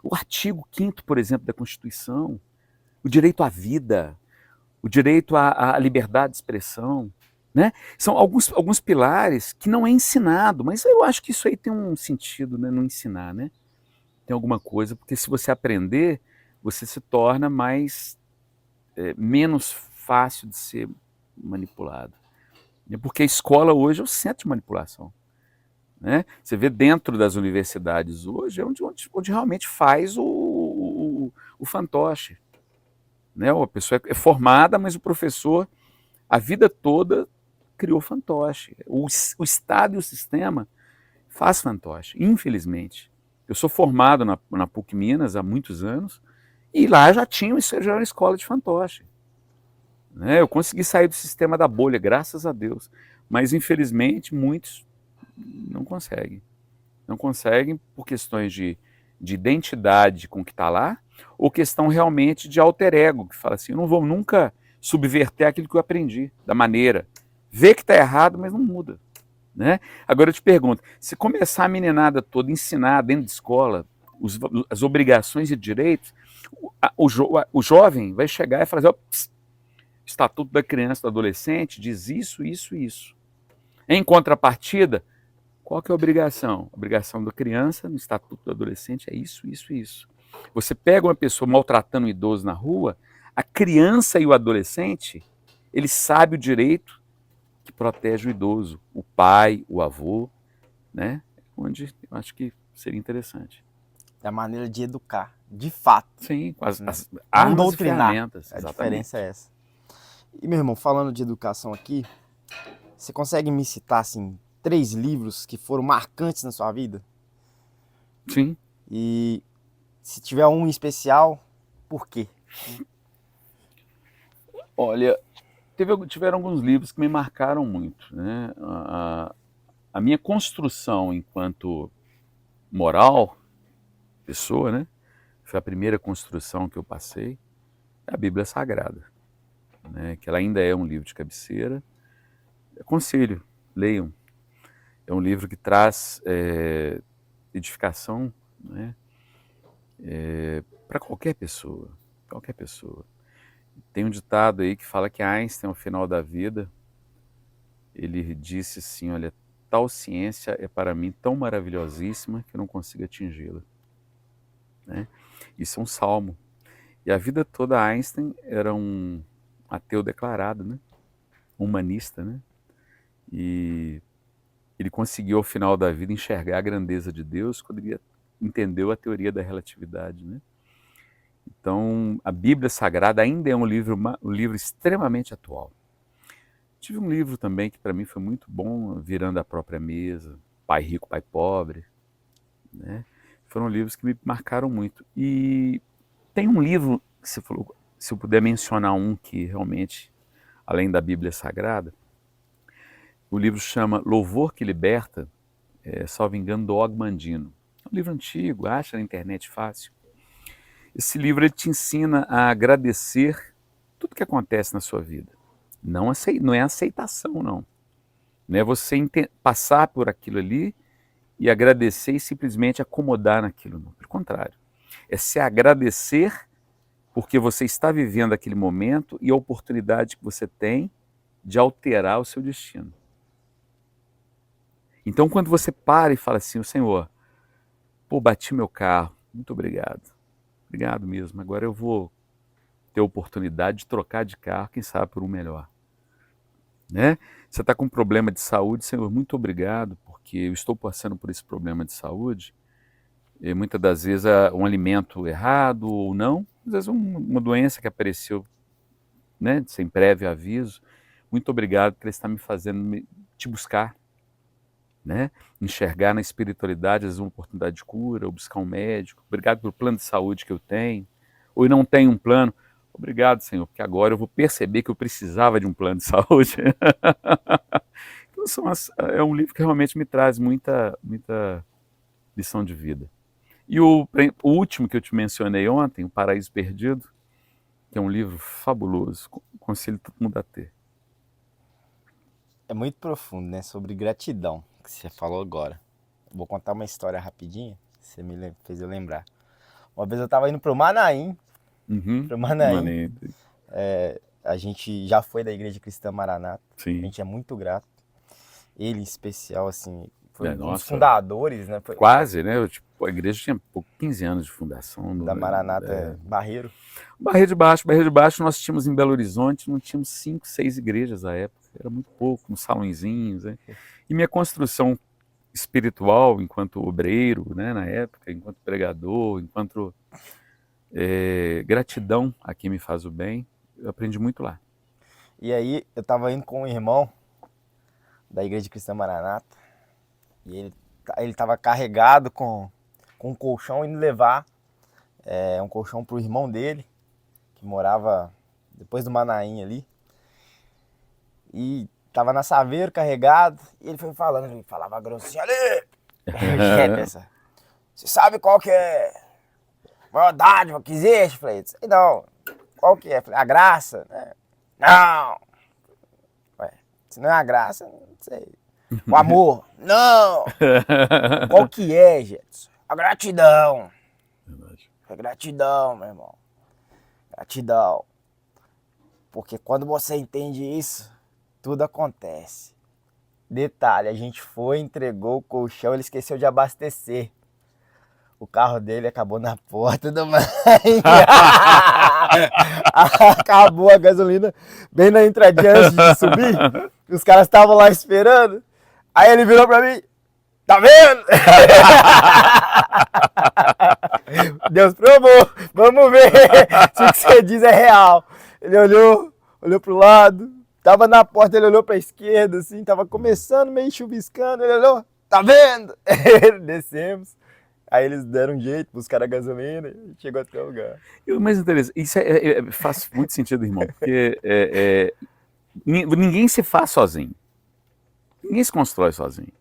O artigo 5º, por exemplo, da Constituição, o direito à vida, o direito à liberdade de expressão, né? São alguns pilares que não é ensinado, mas eu acho que isso aí tem um sentido, né? Não ensinar, né? Tem alguma coisa, porque se você aprender, você se torna menos fácil de ser manipulado. Porque a escola hoje é o centro de manipulação. Né? Você vê dentro das universidades hoje, é onde realmente faz o fantoche. Né? A pessoa é formada, mas o professor, a vida toda, criou fantoche. O Estado e o sistema faz fantoche, infelizmente. Eu sou formado na PUC Minas há muitos anos, e lá já era uma escola de fantoche. Né? Eu consegui sair do sistema da bolha, graças a Deus. Mas, infelizmente, muitos não conseguem. Não conseguem por questões de identidade com o que está lá, ou questão realmente de alter ego, que fala assim, eu não vou nunca subverter aquilo que eu aprendi, da maneira. Vê que está errado, mas não muda. Né? Agora eu te pergunto, se começar a meninada toda a ensinar dentro de escola as obrigações e direitos, o jovem vai chegar e falar assim, Estatuto da Criança e do Adolescente diz isso, isso e isso. Em contrapartida, qual que é a obrigação? A obrigação da criança no Estatuto do Adolescente é isso, isso e isso. Você pega uma pessoa maltratando um idoso na rua, a criança e o adolescente, ele sabe o direito que protege o idoso, o pai, o avô, né? Onde eu acho que seria interessante. É a maneira de educar, de fato. Sim, com as não armas doutrinar. e ferramentas. A Exatamente. diferença é essa. E, meu irmão, falando de educação aqui, você consegue me citar, assim, 3 livros que foram marcantes na sua vida? Sim. E se tiver um em especial, por quê? Olha, tiveram alguns livros que me marcaram muito, né? A minha construção enquanto moral, pessoa, né? Foi a primeira construção que eu passei, é a Bíblia Sagrada, né? Que ela ainda é um livro de cabeceira. Aconselho, leiam. É um livro que traz edificação, né? Para qualquer pessoa, qualquer pessoa. Tem um ditado aí que fala que Einstein, ao final da vida, ele disse assim, olha, tal ciência é para mim tão maravilhosíssima que eu não consigo atingi-la. Né? Isso é um salmo. E a vida toda Einstein era um ateu declarado, né? Humanista, né? E ele conseguiu ao final da vida enxergar a grandeza de Deus quando ele entendeu a teoria da relatividade, né? Então, a Bíblia Sagrada ainda é um livro extremamente atual. Tive um livro também que para mim foi muito bom, Virando a Própria Mesa, Pai Rico, Pai Pobre, né? Foram livros que me marcaram muito. E tem um livro, se eu puder mencionar um que realmente, além da Bíblia Sagrada, o livro chama Louvor que Liberta, salvo engano, do Og Mandino. É um livro antigo, acha na internet fácil. Esse livro ele te ensina a agradecer tudo que acontece na sua vida. Não é aceitação, não. Não é você passar por aquilo ali e agradecer e simplesmente acomodar naquilo, não. Pelo contrário. É se agradecer porque você está vivendo aquele momento e a oportunidade que você tem de alterar o seu destino. Então, quando você para e fala assim, o Senhor, bati meu carro, muito obrigado. Obrigado mesmo. Agora eu vou ter a oportunidade de trocar de carro, quem sabe por um melhor. Né? Você está com um problema de saúde, Senhor, muito obrigado, porque eu estou passando por esse problema de saúde. E muitas das vezes um alimento errado ou não, às vezes uma doença que apareceu, né, sem prévio aviso. Muito obrigado porque Ele está me fazendo te buscar. Né? Enxergar na espiritualidade às vezes uma oportunidade de cura, ou buscar um médico. Obrigado pelo plano de saúde que eu tenho, ou eu não tenho um plano. Obrigado, Senhor, porque agora eu vou perceber que eu precisava de um plano de saúde. Então, é um livro que realmente me traz muita lição de vida. E o último que eu te mencionei ontem, O Paraíso Perdido, que é um livro fabuloso, aconselho todo mundo a ter. É muito profundo, né? Sobre gratidão, que você falou agora. Vou contar uma história rapidinha, que você me fez eu lembrar. Uma vez eu tava indo pro Manaim. Pro Manaim. A gente já foi da Igreja Cristã Maranata. Sim. A gente é muito grato. Ele, em especial, assim, foi um dos nossa, fundadores, né? Quase, né? A igreja tinha 15 anos de fundação. Da Maranata Barreiro. Barreiro de Baixo nós tínhamos em Belo Horizonte, não tínhamos 5, 6 igrejas à época. Era muito pouco, uns salõezinhos, né? E minha construção espiritual, enquanto obreiro, né, na época, enquanto pregador, enquanto gratidão a quem me faz o bem, eu aprendi muito lá. E aí, eu estava indo com um irmão da Igreja Cristã Maranata, e ele estava carregado com um colchão, indo levar um colchão para o irmão dele, que morava depois do Manaim ali. E tava na Saveiro, carregado, e ele foi falando, ele falava grossinho ali. Você sabe qual que é a maior dádiva que existe? Eu falei, sei não. Qual que é? Eu falei, a graça. Não. Ué, se não é a graça, não sei. O amor. Não. Qual que é, Jetson? A gratidão. É gratidão, meu irmão. Gratidão. Porque quando você entende isso, tudo acontece. Detalhe, a gente foi, entregou o colchão, ele esqueceu de abastecer. O carro dele acabou na porta do Manaim. Acabou a gasolina bem na entradinha antes de subir. Os caras estavam lá esperando. Aí ele virou pra mim, tá vendo? Deus provou, vamos ver se o que você diz é real. Ele olhou pro lado, tava na porta, ele olhou pra esquerda, assim, tava começando, meio chuviscando, ele olhou, tá vendo? Descemos. Aí eles deram um jeito, buscaram a gasolina e chegou até o lugar. E o mais interessante, isso faz muito sentido, irmão, porque ninguém se faz sozinho. Ninguém se constrói sozinho.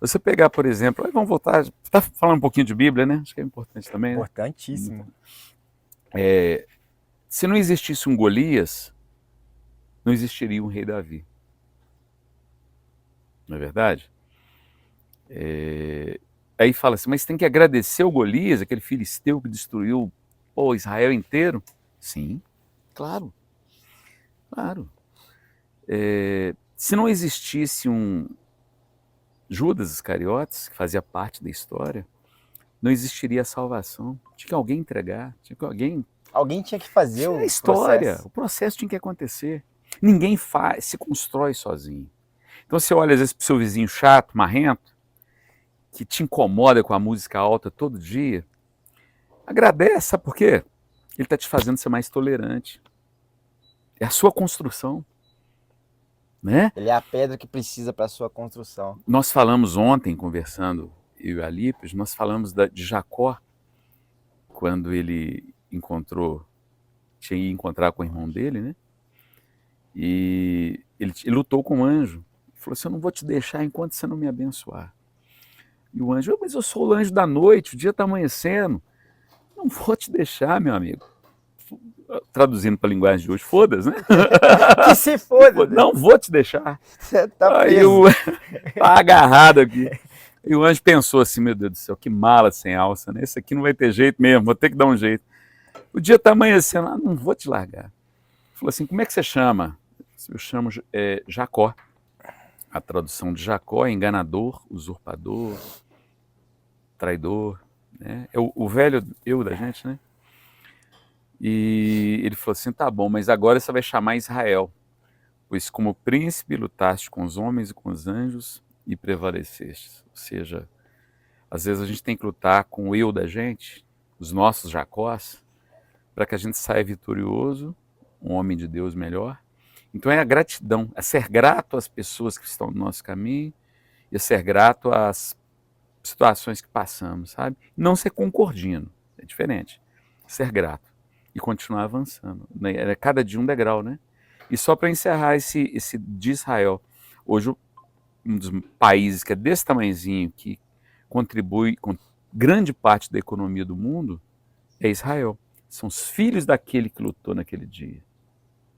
Você pegar, por exemplo, vamos voltar, você está falando um pouquinho de Bíblia, né? Acho que é importante também, né? Importantíssimo. Se não existisse um Golias, não existiria um rei Davi. Não é verdade? Aí fala assim, mas tem que agradecer o Golias, aquele filisteu que destruiu Israel inteiro? Sim, claro. Claro. Se não existisse um Judas Iscariotes, que fazia parte da história, não existiria a salvação. Tinha que alguém entregar, tinha que alguém... Alguém tinha que fazer a o história, processo. o processo tinha que acontecer. Ninguém se constrói sozinho. Então você olha às vezes para o seu vizinho chato, marrento, que te incomoda com a música alta todo dia, agradece, sabe por quê? Ele está te fazendo ser mais tolerante. É a sua construção. Né? Ele é a pedra que precisa para a sua construção. Nós falamos ontem, conversando, eu e a Lípios, nós falamos de Jacó, quando ele tinha ido encontrar com o irmão dele, né? E ele lutou com o anjo. Ele falou assim, eu não vou te deixar enquanto você não me abençoar. E o anjo, mas eu sou o anjo da noite, o dia está amanhecendo. Não vou te deixar, meu amigo. Traduzindo para a linguagem de hoje, foda-se, né? Que se foda! Não vou te deixar. Você tá Aí preso. Tá agarrado aqui. E o anjo pensou assim, meu Deus do céu, que mala sem alça, né? Esse aqui não vai ter jeito mesmo, vou ter que dar um jeito. O dia está amanhecendo, não vou te largar. Falou assim, como é que você chama? Eu chamo Jacó. A tradução de Jacó é enganador, usurpador, traidor, né? É o velho eu da gente, né? E ele falou assim, tá bom, mas agora você vai chamar Israel, pois como príncipe lutaste com os homens e com os anjos e prevaleceste. Ou seja, às vezes a gente tem que lutar com o eu da gente, os nossos Jacós, para que a gente saia vitorioso, um homem de Deus melhor. Então é a gratidão, é ser grato às pessoas que estão no nosso caminho e é ser grato às situações que passamos, sabe? Não ser concordino, é diferente. Ser grato e continuar avançando. É cada dia um degrau, né? E só para encerrar esse de Israel, hoje um dos países que é desse tamanhozinho, que contribui com grande parte da economia do mundo, é Israel. São os filhos daquele que lutou naquele dia,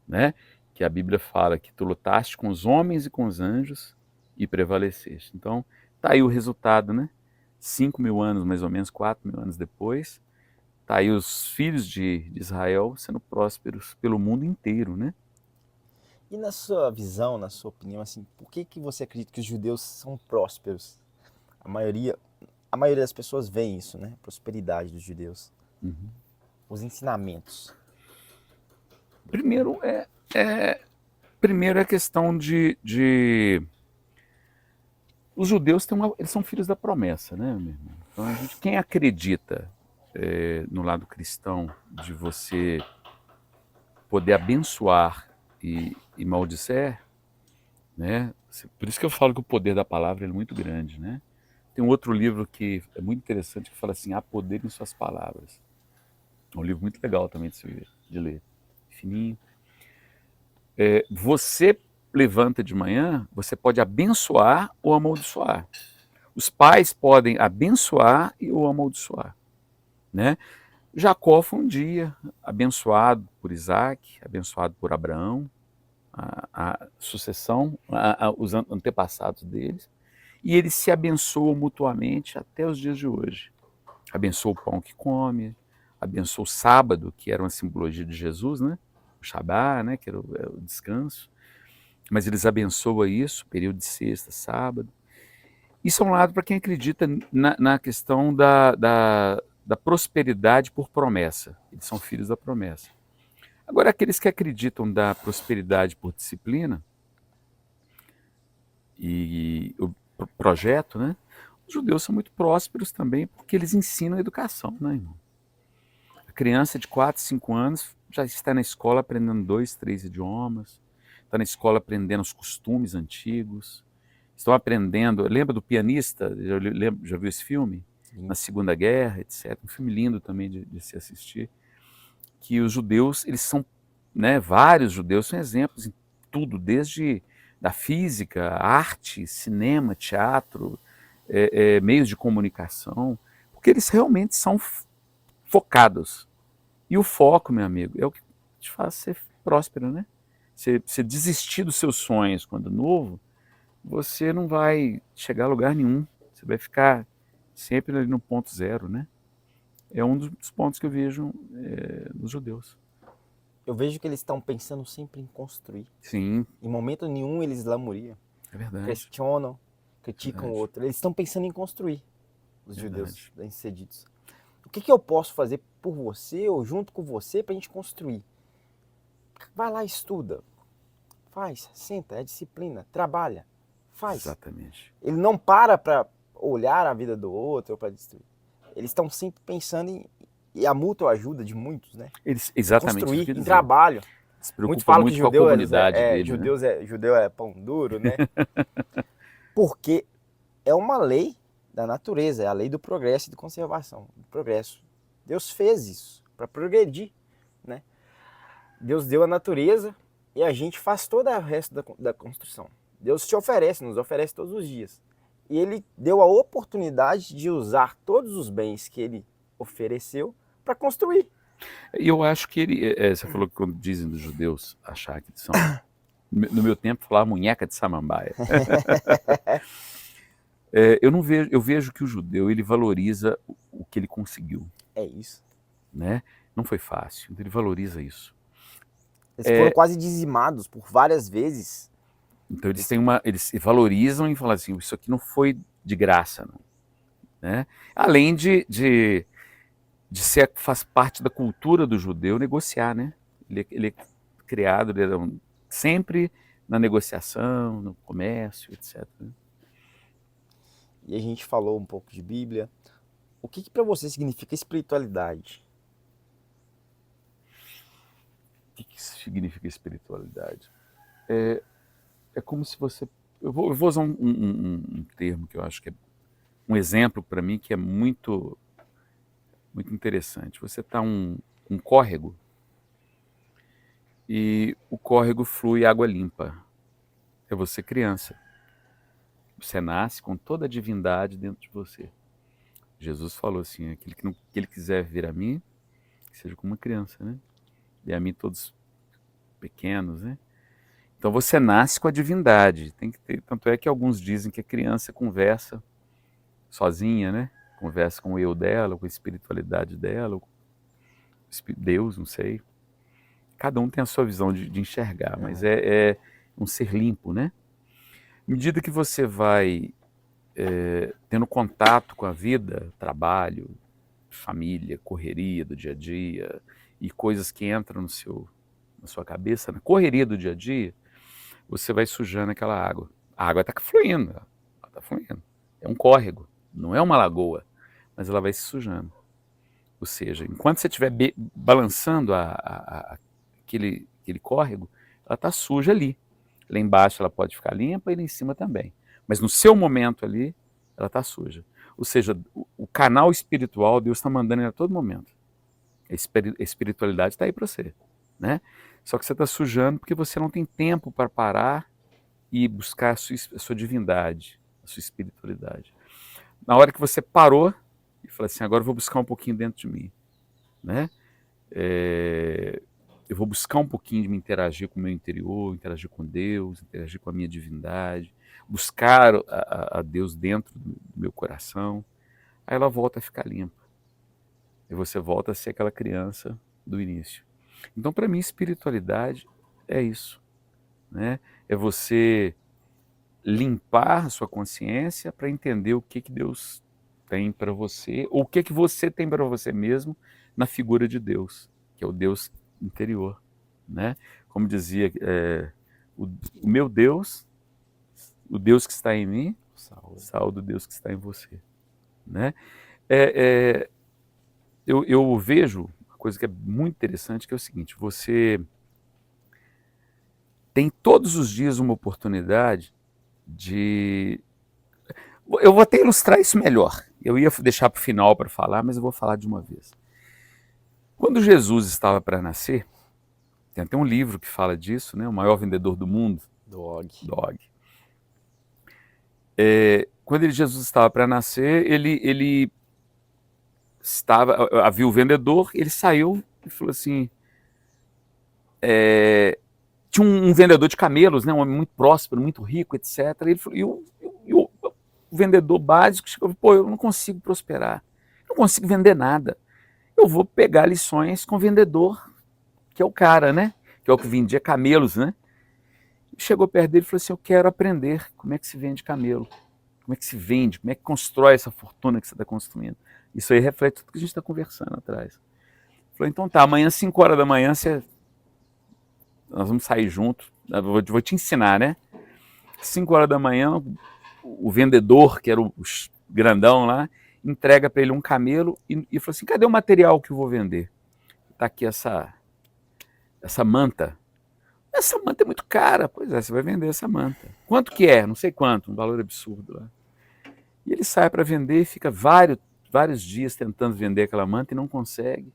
né? Que a Bíblia fala que tu lutaste com os homens e com os anjos e prevaleceste. Então, tá aí o resultado, né? 5.000 anos, mais ou menos, 4.000 anos depois, tá aí os filhos de Israel sendo prósperos pelo mundo inteiro, né? E na sua visão, na sua opinião, assim, por que você acredita que os judeus são prósperos? A maioria das pessoas vê isso, né? A prosperidade dos judeus. Uhum. Os ensinamentos. Primeiro primeiro é a questão de os judeus eles são filhos da promessa, né, meu irmão? Então quem acredita no lado cristão de você poder abençoar e maldizer, né? Por isso que eu falo que o poder da palavra é muito grande, né? Tem um outro livro que é muito interessante que fala assim, há poder em suas palavras. É um livro muito legal também de ler, fininho. Você levanta de manhã, você pode abençoar ou amaldiçoar. Os pais podem abençoar ou amaldiçoar, né? Jacó foi um dia abençoado por Isaac, abençoado por Abraão, a sucessão, os antepassados deles, e eles se abençoam mutuamente até os dias de hoje. Abençoa o pão que come, abençoa o sábado, que era uma simbologia de Jesus, né? O Shabá, né? Que era o descanso. Mas eles abençoam isso, período de sexta, sábado. Isso é um lado para quem acredita na questão da prosperidade por promessa. Eles são filhos da promessa. Agora, aqueles que acreditam da prosperidade por disciplina e o projeto, né? Os judeus são muito prósperos também porque eles ensinam educação, né, irmão? A criança de 4, 5 anos já está na escola aprendendo 2, 3 idiomas, está na escola aprendendo os costumes antigos, estão aprendendo... Lembra do pianista? Já viu esse filme? na Segunda Guerra, etc. Um filme lindo também de se assistir, que os judeus, eles são, né, vários judeus são exemplos em tudo, desde da física, arte, cinema, teatro, meios de comunicação, porque eles realmente são focados. E o foco, meu amigo, é o que te faz ser próspero, né? Você desistir dos seus sonhos quando novo, você não vai chegar a lugar nenhum. Você vai ficar sempre ali no ponto zero, né? É um dos pontos que eu vejo nos judeus. Eu vejo que eles estão pensando sempre em construir. Sim, Em momento nenhum eles lamuriam, é verdade. questionam, criticam o outro. Eles estão pensando em construir, os judeus Verdade. bem-sucedidos. O que eu posso fazer por você ou junto com você para a gente construir? Vai lá, estuda, faz, senta, é disciplina, trabalha, faz. Exatamente. Ele não para olhar a vida do outro ou para destruir. Eles estão sempre pensando e a mútua ajuda de muitos, né? Exatamente. Construir em trabalho. Se Muitos preocupa falam que muito com a judeu comunidade dele, né? judeu é pão duro, né? Porque é uma lei da natureza, é a lei do progresso e de conservação, do progresso. Deus fez isso para progredir, né? Deus deu a natureza e a gente faz todo o resto da construção. Deus te oferece, nos oferece todos os dias. E ele deu a oportunidade de usar todos os bens que ele ofereceu para construir. E eu acho que você falou que quando dizem dos judeus achar que são, no meu tempo falava munheca de samambaia. Eu vejo que o judeu ele valoriza o que ele conseguiu, É isso. né? Não foi fácil, então ele valoriza isso. Eles foram quase dizimados por várias vezes. Então eles valorizam e falam assim, isso aqui não foi de graça, não, né? Além de ser, faz parte da cultura do judeu negociar, né? Ele é criado sempre na negociação, no comércio, etc. E a gente falou um pouco de Bíblia. O que para você significa espiritualidade? O que significa espiritualidade? É como se você... Eu vou usar um termo que eu acho que é um exemplo para mim que é muito, muito interessante. Você está um córrego e o córrego flui água limpa. É você criança. Você nasce com toda a divindade dentro de você. Jesus falou assim, aquele que ele quiser vir a mim, que seja como uma criança, né? E a mim todos pequenos, né? Então você nasce com a divindade. Tem que ter, tanto é que alguns dizem que a criança conversa sozinha, né? Conversa com o eu dela, com a espiritualidade dela, com Deus, não sei. Cada um tem a sua visão de enxergar, mas é um ser limpo, né? À medida que você vai tendo contato com a vida, trabalho, família, correria do dia a dia e coisas que entram na sua cabeça, na correria do dia a dia, você vai sujando aquela água. A água está fluindo, ela está fluindo. É um córrego, não é uma lagoa, mas ela vai se sujando. Ou seja, enquanto você estiver balançando aquele córrego, ela está suja ali. Lá embaixo ela pode ficar limpa e lá em cima também. Mas no seu momento ali, ela está suja. Ou seja, o canal espiritual, Deus está mandando ele a todo momento. A espiritualidade está aí para você, né? Só que você está sujando porque você não tem tempo para parar e buscar a sua divindade, a sua espiritualidade. Na hora que você parou e falou assim, agora eu vou buscar um pouquinho dentro de mim, né? Eu vou buscar um pouquinho de me interagir com o meu interior, interagir com Deus, interagir com a minha divindade, buscar a Deus dentro do meu coração. Aí ela volta a ficar limpa. E você volta a ser aquela criança do início. Então, para mim, espiritualidade é isso, né? É você limpar a sua consciência para entender o que Deus tem para você, ou o que você tem para você mesmo na figura de Deus, que é o Deus interior, né? Como dizia o meu Deus, o Deus que está em mim, saúde o Deus que está em você, né? Eu vejo uma coisa que é muito interessante, que é o seguinte, você tem todos os dias uma oportunidade de... Eu vou até ilustrar isso melhor. Eu ia deixar para o final para falar, mas eu vou falar de uma vez. Quando Jesus estava para nascer, tem até um livro que fala disso, né? O maior vendedor do mundo, Dog. Quando Jesus estava para nascer, ele havia o vendedor, ele saiu e falou assim, tinha um vendedor de camelos, né? Um homem muito próspero, muito rico, etc. E o vendedor básico chegou, pô, eu não consigo prosperar, não consigo vender nada. Eu vou pegar lições com o vendedor, que é o cara, né? Que é o que vendia camelos, né? Chegou perto dele e falou assim, eu quero aprender como é que se vende camelo. Como é que se vende, como é que constrói essa fortuna que você está construindo. Isso aí reflete tudo que a gente está conversando atrás. Falou, então tá, amanhã, 5 horas da manhã, nós vamos sair juntos, vou te ensinar, né? 5 horas da manhã, o vendedor, que era o grandão lá, entrega para ele um camelo e falou assim, cadê o material que eu vou vender? Está aqui essa manta. Essa manta é muito cara. Pois é, você vai vender essa manta. Quanto que é? Não sei quanto, um valor absurdo lá. E ele sai para vender e fica vários dias tentando vender aquela manta e não consegue.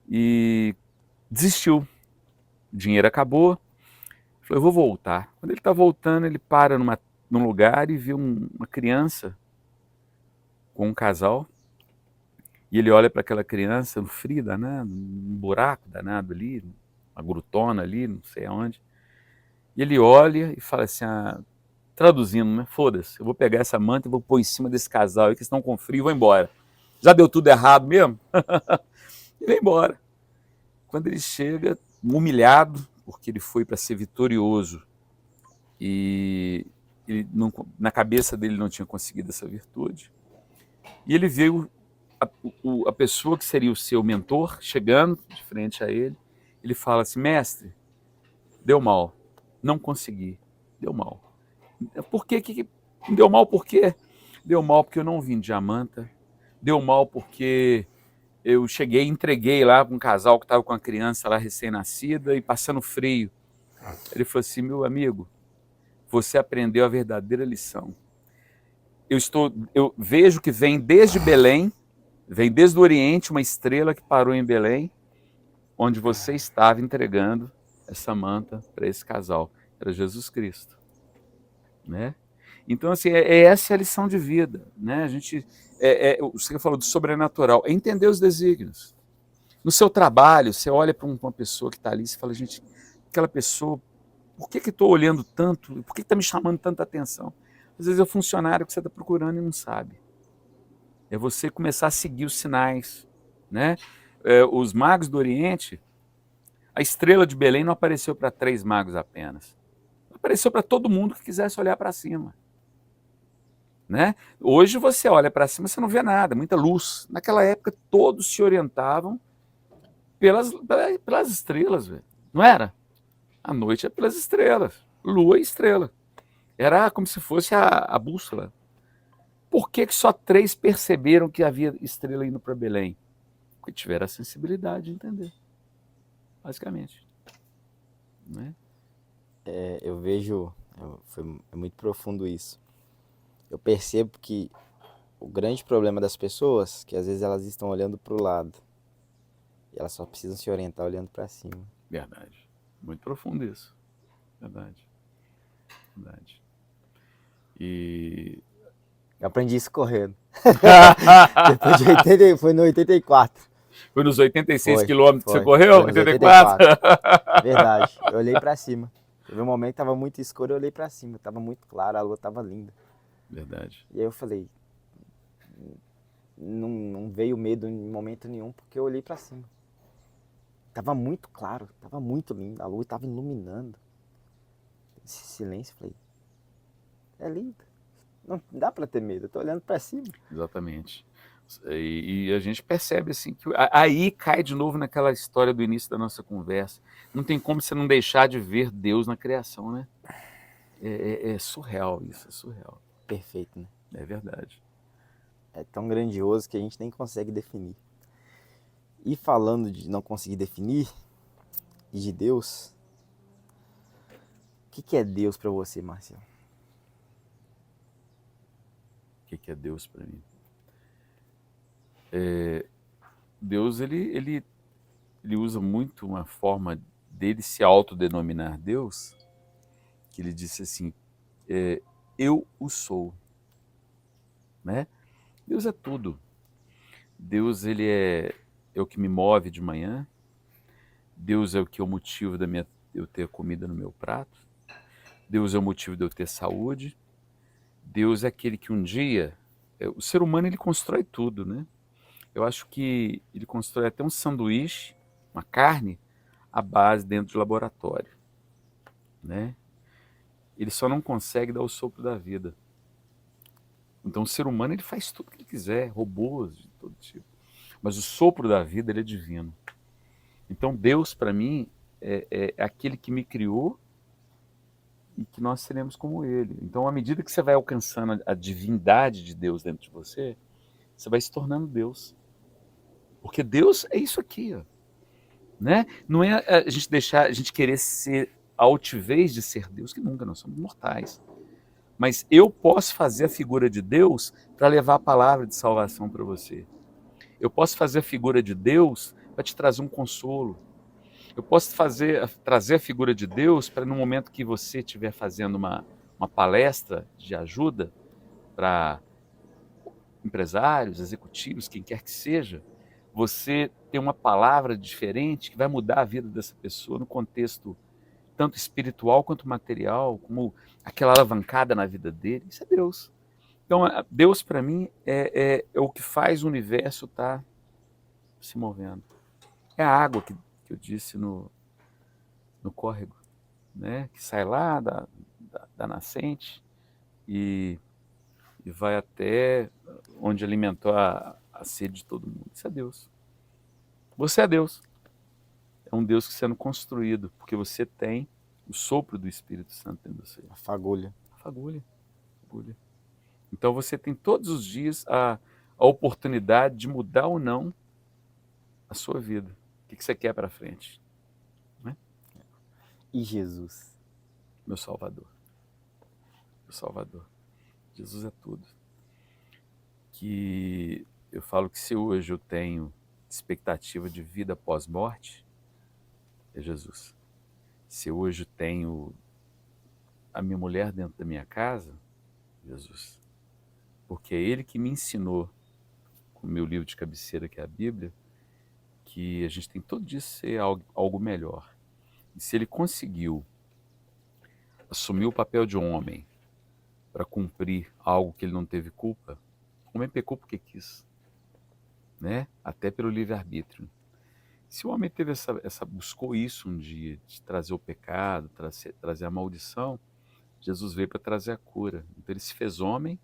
E desistiu. O dinheiro acabou. Falou, eu vou voltar. Quando ele está voltando, ele para num lugar e vê uma criança com um casal. E ele olha para aquela criança, no frio danado, um buraco danado ali, uma grutona ali, não sei aonde. E ele olha e fala assim, traduzindo, né? Foda-se, eu vou pegar essa manta e vou pôr em cima desse casal aí que estão com frio e vou embora. Já deu tudo errado mesmo? E vai embora. Quando ele chega, humilhado, porque ele foi para ser vitorioso e ele na cabeça dele não tinha conseguido essa virtude, e ele viu a pessoa que seria o seu mentor chegando de frente a ele. Ele fala assim, mestre, deu mal, não consegui, deu mal. Por que deu mal? Por quê? Deu mal porque eu não vendi a manta, deu mal porque eu cheguei e entreguei lá para um casal que estava com a criança lá recém-nascida e passando frio. Ele falou assim, meu amigo, você aprendeu a verdadeira lição. Eu vejo que vem desde Belém, vem desde o Oriente uma estrela que parou em Belém, onde você estava entregando essa manta para esse casal. Era Jesus Cristo, né? Então, assim, essa é a lição de vida, né? A gente, você falou do sobrenatural, é entender os desígnios. No seu trabalho, você olha para uma pessoa que está ali e fala, gente, aquela pessoa, por que estou olhando tanto? Por que está me chamando tanta atenção? Às vezes é o funcionário que você está procurando e não sabe. É você começar a seguir os sinais, né? Os magos do Oriente, a estrela de Belém não apareceu para 3 magos apenas. Apareceu para todo mundo que quisesse olhar para cima. Né? Hoje você olha para cima, você não vê nada, muita luz. Naquela época todos se orientavam pelas estrelas, velho. Não era? A noite é pelas estrelas, lua e estrela. Era como se fosse a bússola. Por que só 3 perceberam que havia estrela indo para Belém? Porque tiveram a sensibilidade de entender, basicamente. Né? Eu vejo, é muito profundo isso. Eu percebo que o grande problema das pessoas é que às vezes elas estão olhando para o lado e elas só precisam se orientar olhando para cima. Verdade. Muito profundo isso. Verdade. E Eu aprendi isso correndo. Depois de 80, foi no 84. Foi nos 86 Foi, quilômetros que você foi correu? nos 84? Verdade. Eu olhei pra cima. Teve um momento que tava muito escuro, eu olhei pra cima. Tava muito claro, a lua tava linda. Verdade. E aí eu falei, não veio medo em momento nenhum, porque eu olhei pra cima. Tava muito claro, tava muito lindo. A lua tava iluminando. Esse silêncio, eu falei, é lindo. Não dá pra ter medo, eu tô olhando pra cima. Exatamente. E a gente percebe assim que aí cai de novo naquela história do início da nossa conversa. Não tem como você não deixar de ver Deus na criação, né? É surreal isso, é surreal. Perfeito, né? É verdade. É tão grandioso que a gente nem consegue definir. E falando de não conseguir definir, e de Deus, o que é Deus pra você, Marcelo? que é Deus para mim. Deus, ele usa muito uma forma dele se autodenominar Deus, que ele disse assim, eu o sou, né? Deus é tudo. Deus, ele é o que me move de manhã. Deus é o que é o motivo eu ter comida no meu prato. Deus é o motivo de eu ter saúde. Deus é aquele que um dia... O ser humano, ele constrói tudo, né? Eu acho que ele constrói até um sanduíche, uma carne, à base dentro de laboratório, né? Ele só não consegue dar o sopro da vida. Então o ser humano, ele faz tudo o que ele quiser, robôs de todo tipo. Mas o sopro da vida, ele é divino. Então Deus, para mim, é aquele que me criou e que nós seremos como ele. Então, à medida que você vai alcançando a divindade de Deus dentro de você, você vai se tornando Deus. Porque Deus é isso aqui, ó, né? Não é a gente querer ser a altivez de ser Deus, que nunca, nós somos mortais. Mas eu posso fazer a figura de Deus para levar a palavra de salvação para você. Eu posso fazer a figura de Deus para te trazer um consolo. Eu posso trazer a figura de Deus para no momento que você estiver fazendo uma palestra de ajuda para empresários, executivos, quem quer que seja, você ter uma palavra diferente que vai mudar a vida dessa pessoa no contexto tanto espiritual quanto material, como aquela alavancada na vida dele. Isso é Deus. Então, Deus para mim é o que faz o universo estar se movendo. É a água que eu disse no córrego, né? Que sai lá da nascente e vai até onde alimentou a sede de todo mundo. Isso é Deus. Você é Deus. É um Deus que está sendo construído, porque você tem o sopro do Espírito Santo dentro de você. A fagulha. A fagulha. Fagulha. Então você tem todos os dias a oportunidade de mudar ou não a sua vida. O que você quer para frente? Né? E Jesus? Meu Salvador. Meu Salvador. Jesus é tudo. Que eu falo que se hoje eu tenho expectativa de vida pós-morte, é Jesus. Se hoje eu tenho a minha mulher dentro da minha casa, Jesus. Porque é Ele que me ensinou, com o meu livro de cabeceira, que é a Bíblia, que a gente tem todo dia ser algo melhor. E se Ele conseguiu assumir o papel de um homem para cumprir algo que Ele não teve culpa, o homem pecou porque quis, né? Até pelo livre-arbítrio. Se o homem teve buscou isso um dia, de trazer o pecado, trazer a maldição, Jesus veio para trazer a cura. Então ele se fez homem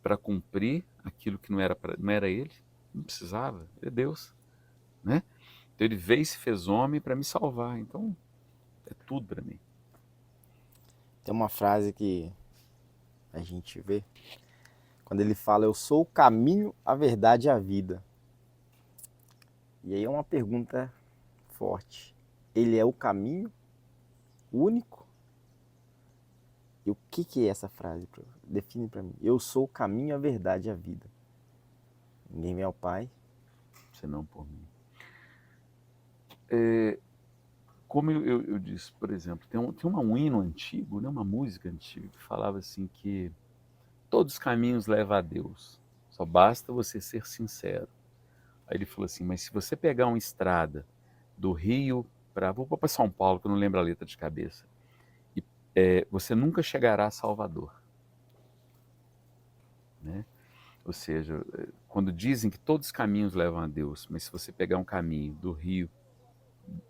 para cumprir aquilo que não era ele, não precisava, é Deus, né? Então ele veio e se fez homem para me salvar. Então é tudo para mim. Tem uma frase que a gente vê, quando ele fala, eu sou o caminho, a verdade e a vida. E aí é uma pergunta forte. Ele é o caminho único? E o que é essa frase? Define para mim. Eu sou o caminho, a verdade e a vida. Ninguém vem ao Pai. Senão por mim. Como eu disse, por exemplo, tem um hino antigo, né, uma música antiga, que falava assim que todos os caminhos levam a Deus, só basta você ser sincero. Aí ele falou assim, mas se você pegar uma estrada do Rio vou para São Paulo, que eu não lembro a letra de cabeça, você nunca chegará a Salvador. Né? Ou seja, quando dizem que todos os caminhos levam a Deus, mas se você pegar um caminho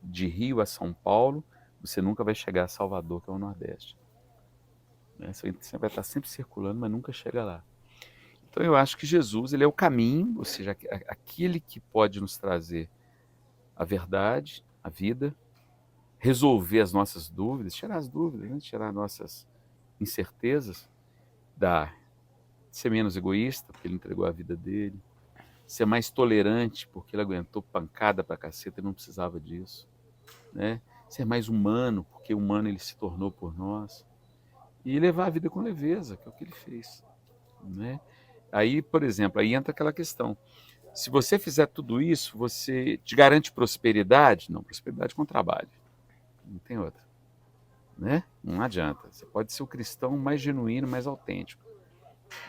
de Rio a São Paulo, você nunca vai chegar a Salvador, que é o Nordeste. Né? Você vai estar sempre circulando, mas nunca chega lá. Então eu acho que Jesus, ele é o caminho, ou seja, aquele que pode nos trazer a verdade, a vida, resolver as nossas dúvidas, tirar as dúvidas, né? Tirar nossas incertezas, ser menos egoísta, porque ele entregou a vida dele, ser mais tolerante, porque ele aguentou pancada pra caceta e não precisava disso, né? Ser mais humano, porque humano ele se tornou por nós, e levar a vida com leveza, que é o que ele fez. né? Aí, por exemplo, aí entra aquela questão. Se você fizer tudo isso, você te garante prosperidade? Não, prosperidade com trabalho. Não tem outra, né? Não adianta. Você pode ser o cristão mais genuíno, mais autêntico,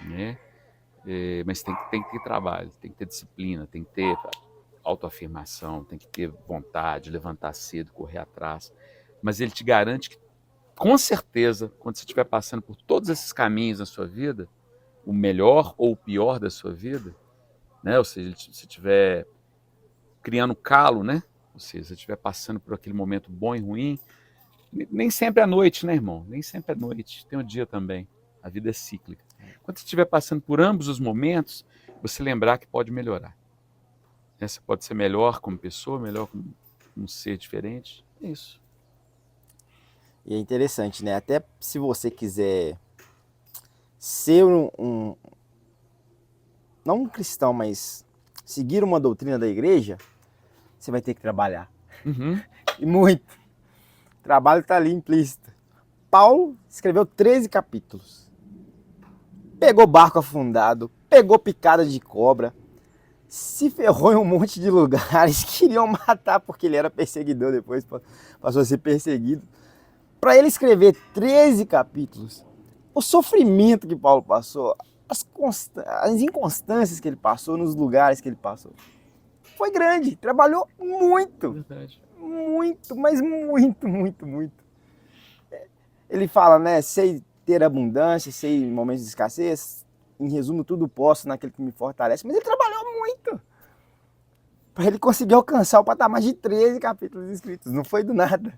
né? Mas tem que ter trabalho, tem que ter disciplina, tem que ter autoafirmação, tem que ter vontade, levantar cedo, correr atrás. Mas ele te garante que, com certeza, quando você estiver passando por todos esses caminhos na sua vida, o melhor ou o pior da sua vida, né? Ou seja, se estiver criando calo, né? Ou seja, se estiver passando por aquele momento bom e ruim, nem sempre é noite, né, irmão? Nem sempre é noite, tem o dia também. A vida é cíclica. Quando você estiver passando por ambos os momentos, você lembrar que pode melhorar. Você pode ser melhor como pessoa, melhor como um ser diferente. É isso. E é interessante, né? Até se você quiser ser não um cristão, mas seguir uma doutrina da igreja, você vai ter que trabalhar. Uhum. E muito. O trabalho está ali implícito. Paulo escreveu 13 capítulos. Pegou barco afundado, pegou picada de cobra, se ferrou em um monte de lugares, queriam matar porque ele era perseguidor, depois passou a ser perseguido. Para ele escrever 13 capítulos, o sofrimento que Paulo passou, as inconstâncias que ele passou nos lugares que ele passou, foi grande, trabalhou muito. Verdade. Muito, mas muito, muito, muito. Ele fala, né, sei ter abundância, sei momentos de escassez, em resumo, tudo posso naquele que me fortalece, mas ele trabalhou muito para ele conseguir alcançar o patamar de 13 capítulos escritos, não foi do nada.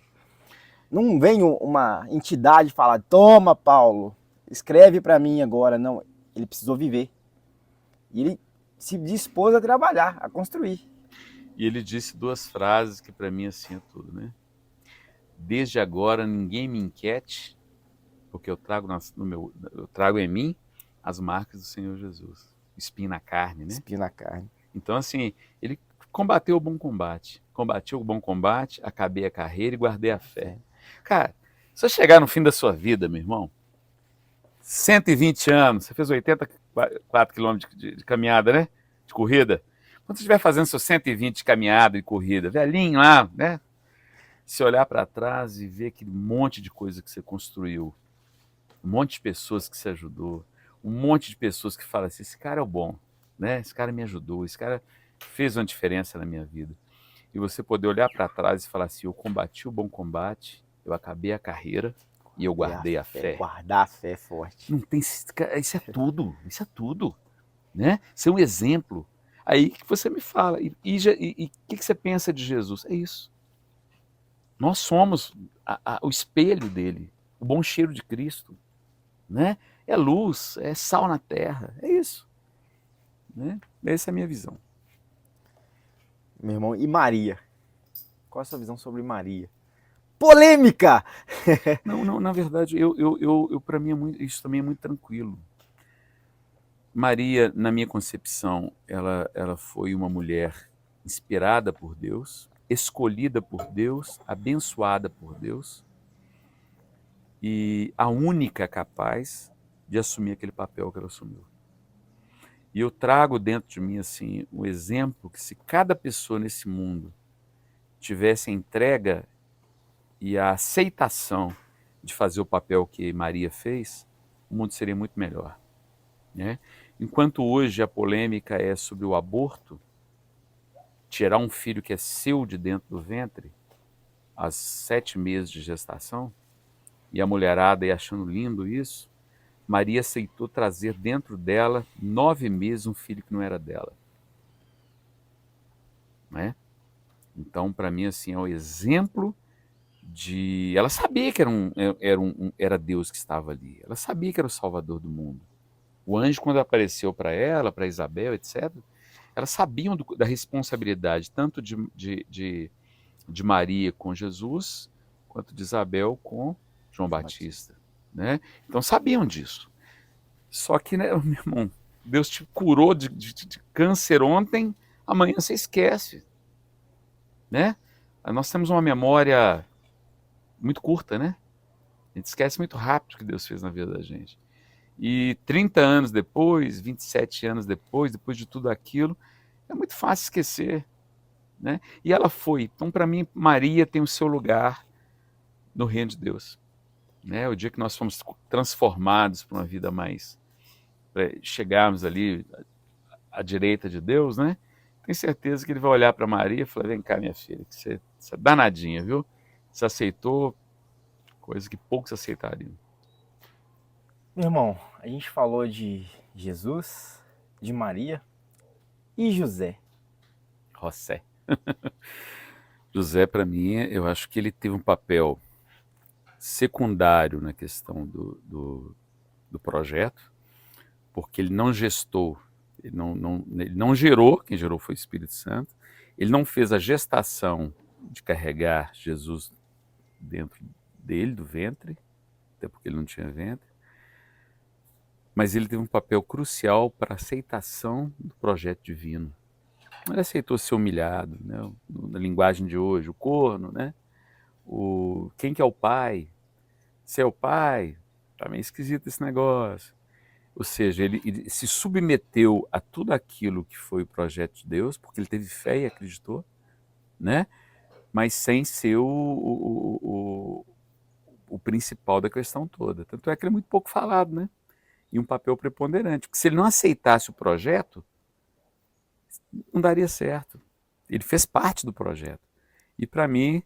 Não vem uma entidade falar, toma Paulo, escreve para mim agora, não, ele precisou viver. E ele se dispôs a trabalhar, a construir. E ele disse duas frases que para mim assim é tudo, né? Desde agora ninguém me inquiete, porque eu trago em mim as marcas do Senhor Jesus. Espinho na carne, né? Espinho na carne. Então, assim, ele combateu o bom combate. Combateu o bom combate, acabei a carreira e guardei a fé. Cara, se você chegar no fim da sua vida, meu irmão, 120 anos, você fez 84 quilômetros de caminhada, né? De corrida. Quando você estiver fazendo seus 120 de caminhada e corrida, velhinho lá, né? Se olhar para trás e ver aquele monte de coisa que você construiu, um monte de pessoas que você ajudou, um monte de pessoas que falam assim, esse cara é o bom, né? Esse cara me ajudou, esse cara fez uma diferença na minha vida. E você poder olhar para trás e falar assim, eu combati o bom combate, eu acabei a carreira e eu guardei a fé. Guardar a fé forte. Não tem, isso é tudo, né? Ser um exemplo. Aí que você me fala, e o que você pensa de Jesus? É isso. Nós somos o espelho dele, o bom cheiro de Cristo, né? É luz, é sal na terra, é isso, né? Essa é a minha visão. Meu irmão, e Maria? Qual a sua visão sobre Maria? Polêmica! Não, na verdade, para mim isso também é muito tranquilo. Maria, na minha concepção, ela foi uma mulher inspirada por Deus, escolhida por Deus, abençoada por Deus e a única capaz de assumir aquele papel que ela assumiu. E eu trago dentro de mim assim o exemplo que se cada pessoa nesse mundo tivesse a entrega e a aceitação de fazer o papel que Maria fez, o mundo seria muito melhor, né? Enquanto hoje a polêmica é sobre o aborto, tirar um filho que é seu de dentro do ventre, aos 7 meses de gestação, e a mulherada ia achando lindo isso, Maria aceitou trazer dentro dela 9 meses um filho que não era dela, né? Então, para mim, assim, é o exemplo de... Ela sabia que era Deus que estava ali, ela sabia que era o Salvador do mundo. O anjo, quando apareceu para ela, para Isabel, etc., elas sabiam da responsabilidade tanto de Maria com Jesus, quanto de Isabel com João Batista, né? Então sabiam disso. Só que, né, meu irmão, Deus te curou de câncer ontem, amanhã você esquece, né? Nós temos uma memória muito curta, né? A gente esquece muito rápido o que Deus fez na vida da gente. E 30 anos depois, 27 anos depois de tudo aquilo, é muito fácil esquecer, né? E ela foi. Então, para mim, Maria tem o seu lugar no reino de Deus, né? O dia que nós fomos transformados para uma vida mais, chegarmos ali à direita de Deus, né? Tenho certeza que ele vai olhar para Maria e falar: vem cá, minha filha, que você é danadinha, viu? Você aceitou coisa que poucos aceitariam. Meu irmão, a gente falou de Jesus, de Maria e José. José. José, para mim, eu acho que ele teve um papel secundário na questão do projeto, porque ele não gestou, ele não gerou, quem gerou foi o Espírito Santo, ele não fez a gestação de carregar Jesus dentro dele, do ventre, até porque ele não tinha ventre, mas ele teve um papel crucial para a aceitação do projeto divino. Ele aceitou ser humilhado, né? Na linguagem de hoje, o corno, né? Quem que é o pai? Se é o pai, tá meio esquisito esse negócio. Ou seja, ele se submeteu a tudo aquilo que foi o projeto de Deus, porque ele teve fé e acreditou, né? Mas sem ser o principal da questão toda. Tanto é que ele é muito pouco falado, né? E um papel preponderante. Porque se ele não aceitasse o projeto, não daria certo. Ele fez parte do projeto. E para mim,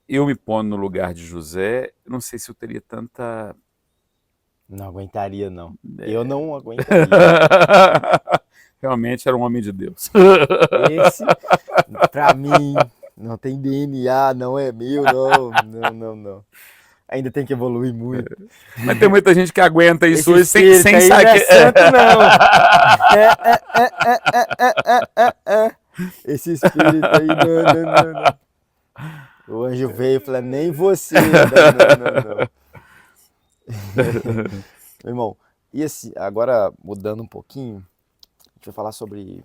eu me pondo no lugar de José, eu não sei se eu teria tanta... Não aguentaria, não. Eu não aguentaria. Realmente era um homem de Deus. Esse, pra mim, não tem DNA, não é meu, não. Ainda tem que evoluir muito. Mas tem muita gente que aguenta isso hoje Esse espírito sem aí saber. não é santo, não. Esse espírito aí, não. O anjo veio e falou, nem você. Não. Meu irmão, e agora mudando um pouquinho, a gente vai falar sobre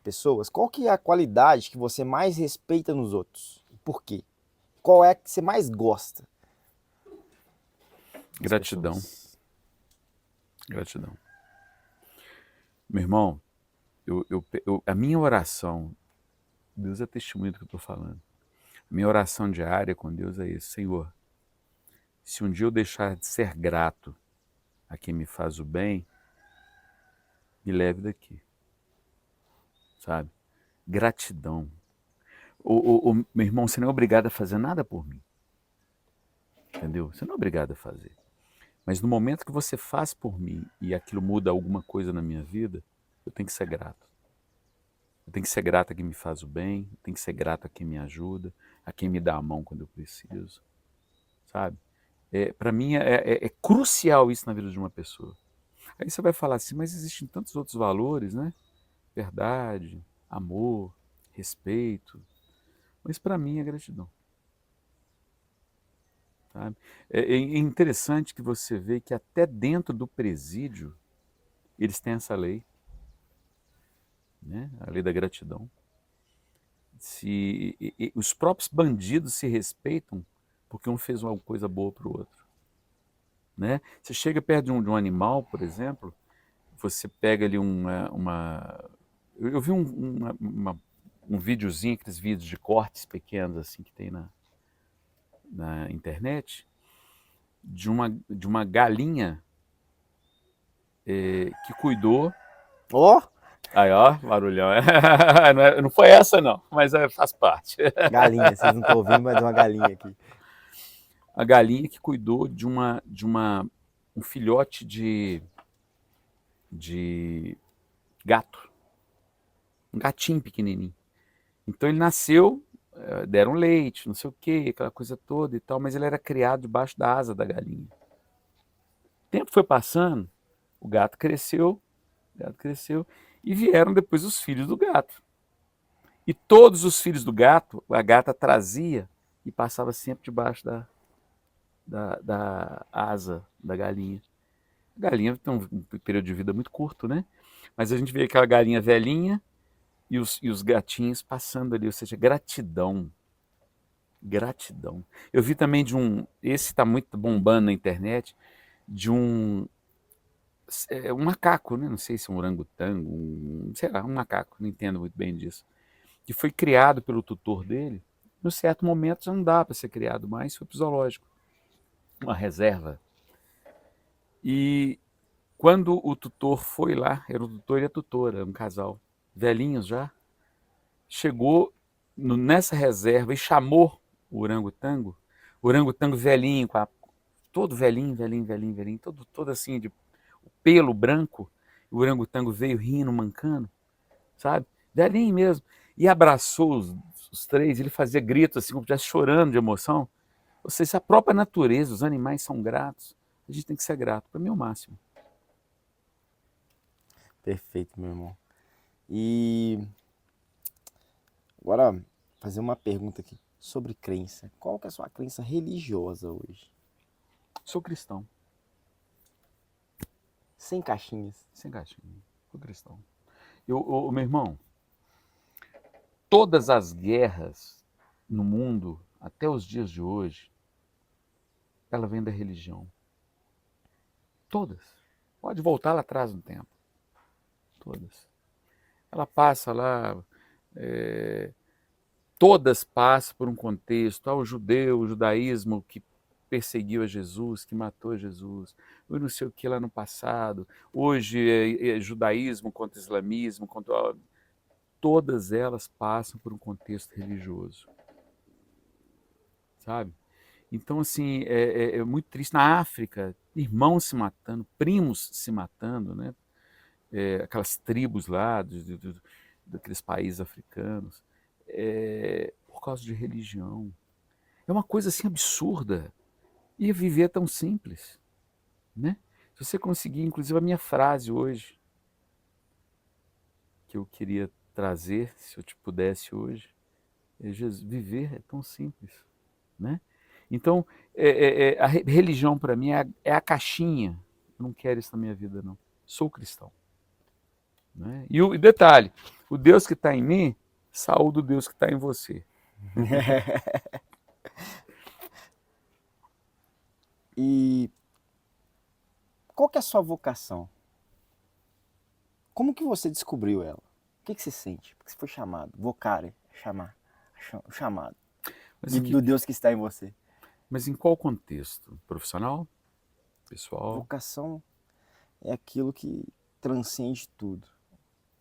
pessoas. Qual que é a qualidade que você mais respeita nos outros? Por quê? Qual é a que você mais gosta? Gratidão. Gratidão. Meu irmão, a minha oração, Deus é testemunho do que eu estou falando. A minha oração diária com Deus é isso: Senhor, se um dia eu deixar de ser grato a quem me faz o bem, me leve daqui. Sabe? Gratidão. Meu irmão, você não é obrigado a fazer nada por mim. Entendeu? Você não é obrigado a fazer. Mas no momento que você faz por mim e aquilo muda alguma coisa na minha vida, eu tenho que ser grato. Eu tenho que ser grato a quem me faz o bem, eu tenho que ser grato a quem me ajuda, a quem me dá a mão quando eu preciso. Sabe? Para mim é crucial isso na vida de uma pessoa. Aí você vai falar assim, mas existem tantos outros valores, né? Verdade, amor, respeito. Mas para mim é gratidão. Sabe? É interessante que você vê que até dentro do presídio eles têm essa lei, né? A lei da gratidão. Os próprios bandidos se respeitam porque um fez uma coisa boa para o outro. Né? Você chega perto de um animal, por exemplo, você pega ali eu vi um videozinho, aqueles vídeos de cortes pequenos assim que tem na internet, de uma galinha que cuidou. Ó! Aí, ó, barulhão. Não foi essa, não, mas faz parte. Galinha, vocês não estão ouvindo, mas é uma galinha aqui. A galinha que cuidou de um filhote de gato. Um gatinho pequenininho. Então ele nasceu, deram leite, não sei o quê, aquela coisa toda e tal, mas ele era criado debaixo da asa da galinha. O tempo foi passando, o gato cresceu, e vieram depois os filhos do gato. E todos os filhos do gato, a gata trazia e passava sempre debaixo da asa da galinha. A galinha tem um período de vida muito curto, né? Mas a gente vê aquela galinha velhinha e os gatinhos passando ali, ou seja, gratidão. Gratidão. Eu vi também esse está muito bombando na internet, de um macaco, né? Não sei se é um orangotango, sei lá, um macaco, não entendo muito bem disso, que foi criado pelo tutor dele. No certo momento já não dá para ser criado mais, foi pro zoológico, uma reserva. E quando o tutor foi lá, era o tutor e a tutora, um casal, velhinhos já, chegou nessa reserva e chamou o orangotango velhinho, todo velhinho, velhinho, velhinho, velhinho, todo assim, de pelo branco, o orangotango veio rindo, mancando, sabe? Velhinho mesmo. E abraçou os três, ele fazia gritos assim, como se estivesse chorando de emoção. Ou seja, a própria natureza, os animais são gratos, a gente tem que ser grato, para mim é o máximo. Perfeito, meu irmão. E agora, fazer uma pergunta aqui sobre crença. Qual que é a sua crença religiosa hoje? Sou cristão, Sem caixinhas. sem gatinho, sou cristão. Meu irmão, todas as guerras no mundo, até os dias de hoje, ela vem da religião. Todas. Pode voltar lá atrás no tempo. Todas. Ela passa lá, todas passam por um contexto. O judeu, o judaísmo que perseguiu a Jesus, que matou Jesus. Eu não sei o que lá no passado. Hoje é judaísmo contra islamismo, todas elas passam por um contexto religioso. Sabe? Então, assim, é muito triste. Na África, irmãos se matando, primos se matando, né? Aquelas tribos lá, daqueles países africanos, por causa de religião. É uma coisa assim absurda. E viver é tão simples, né? Se você conseguir, inclusive a minha frase hoje, que eu queria trazer, se eu te pudesse hoje, viver é tão simples, né? Então, a religião para mim é a caixinha. Eu não quero isso na minha vida, não. Sou cristão. Né? E o detalhe, o Deus que está em mim, saúde o Deus que está em você. E qual que é a sua vocação? Como que você descobriu ela? O que você sente? Porque você foi chamado, vocare, chamado Mas em, do Deus que está em você. mas em qual contexto? Profissional? Pessoal? Vocação é aquilo que transcende tudo.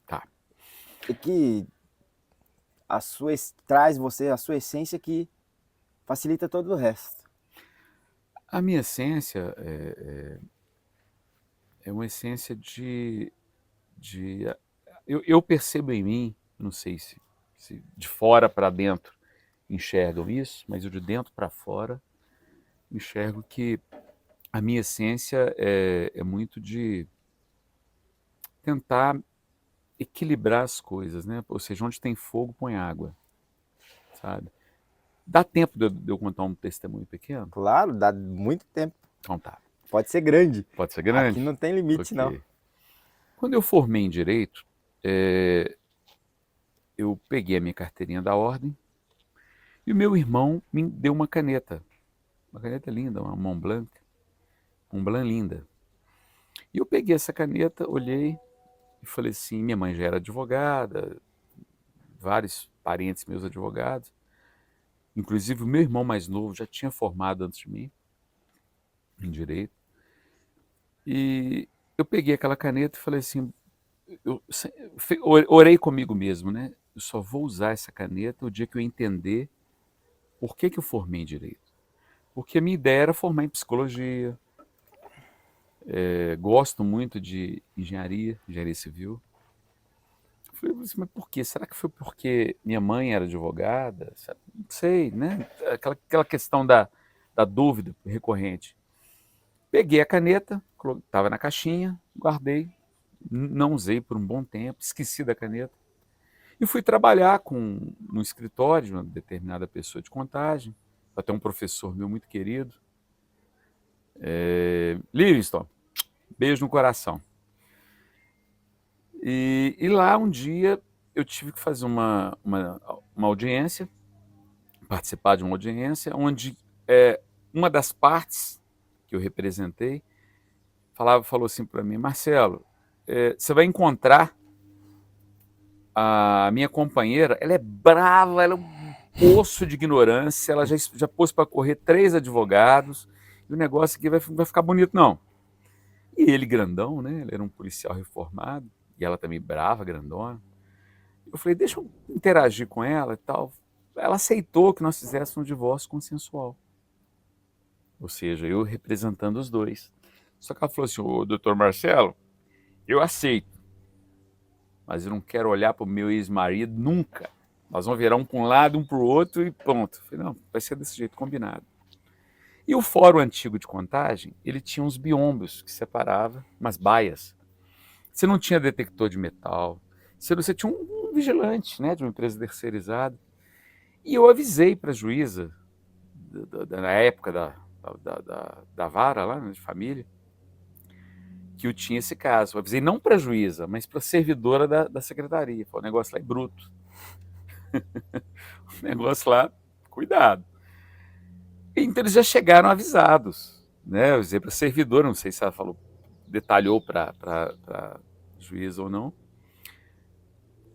Tá. E que traz você a sua essência que facilita todo o resto. A minha essência é uma essência de eu percebo em mim, não sei se de fora para dentro enxergam isso, mas eu de dentro para fora enxergo que a minha essência é muito de tentar equilibrar as coisas, né? Ou seja, onde tem fogo, põe água, sabe? Dá tempo de eu contar um testemunho pequeno? Claro, dá muito tempo. Então tá. Pode ser grande. Pode ser Aqui grande? não tem limite, não. Ok. Quando eu formei em Direito, eu peguei a minha carteirinha da ordem e o meu irmão me deu uma caneta linda, uma Mont Blanc linda. E eu peguei essa caneta, olhei e falei assim, minha mãe já era advogada, vários parentes meus advogados, inclusive o meu irmão mais novo já tinha formado antes de mim em Direito. E eu peguei aquela caneta e falei assim, eu orei comigo mesmo, né? Eu só vou usar essa caneta o dia que eu entender por que eu formei em Direito. Porque a minha ideia era formar em Psicologia, gosto muito de engenharia civil. Eu falei assim, mas por quê? Será que foi porque minha mãe era advogada? Não sei, né? Aquela questão da dúvida recorrente. Peguei a caneta, estava na caixinha, guardei, não usei por um bom tempo, esqueci da caneta. E fui trabalhar no escritório de uma determinada pessoa de contagem, até um professor meu muito querido. Livingston, beijo no coração. E lá um dia eu tive que fazer uma audiência, participar de uma audiência, onde uma das partes que eu representei falou assim para mim, Marcelo, você vai encontrar a minha companheira, ela é brava, ela é um poço de ignorância, ela já pôs para correr 3 advogados, e o negócio aqui vai ficar bonito, não. E ele grandão, né? Ele era um policial reformado, e ela também brava, grandona. Eu falei, deixa eu interagir com ela e tal. Ela aceitou que nós fizéssemos um divórcio consensual. Ou seja, eu representando os dois. Só que ela falou assim, ô, doutor Marcelo, eu aceito, mas eu não quero olhar para o meu ex-marido nunca. Nós vamos virar um para um lado, um para o outro e pronto. Eu falei, não, vai ser desse jeito, combinado. E o fórum antigo de Contagem, ele tinha uns biombos que separava, umas baias. Você não tinha detector de metal, você tinha um vigilante, né, de uma empresa terceirizada. E eu avisei para a juíza, na época da vara lá, né, de família, que eu tinha esse caso. Eu avisei não para a juíza, mas para a servidora da secretaria. Falei, o negócio lá é bruto. O negócio lá, cuidado. Então eles já chegaram avisados. Né? Eu avisei para a servidora, não sei se ela falou, detalhou para a juíza ou não.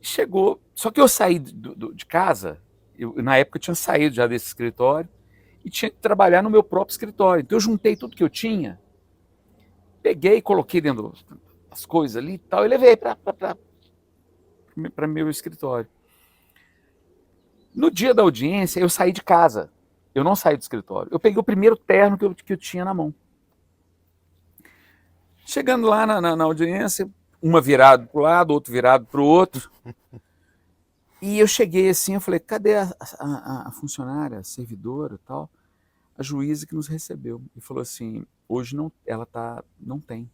Chegou, só que eu saí de casa, na época eu tinha saído já desse escritório, e tinha que trabalhar no meu próprio escritório. Então eu juntei tudo que eu tinha, peguei, coloquei dentro das coisas ali e tal, e levei para meu escritório. No dia da audiência, eu saí de casa. Eu não saí do escritório. Eu peguei o primeiro terno que eu tinha na mão. Chegando lá na audiência, uma virada para o lado, outro virado para o outro. E eu cheguei assim, eu falei, cadê a funcionária, a servidora e tal? A juíza que nos recebeu. E falou assim, hoje não, não tem.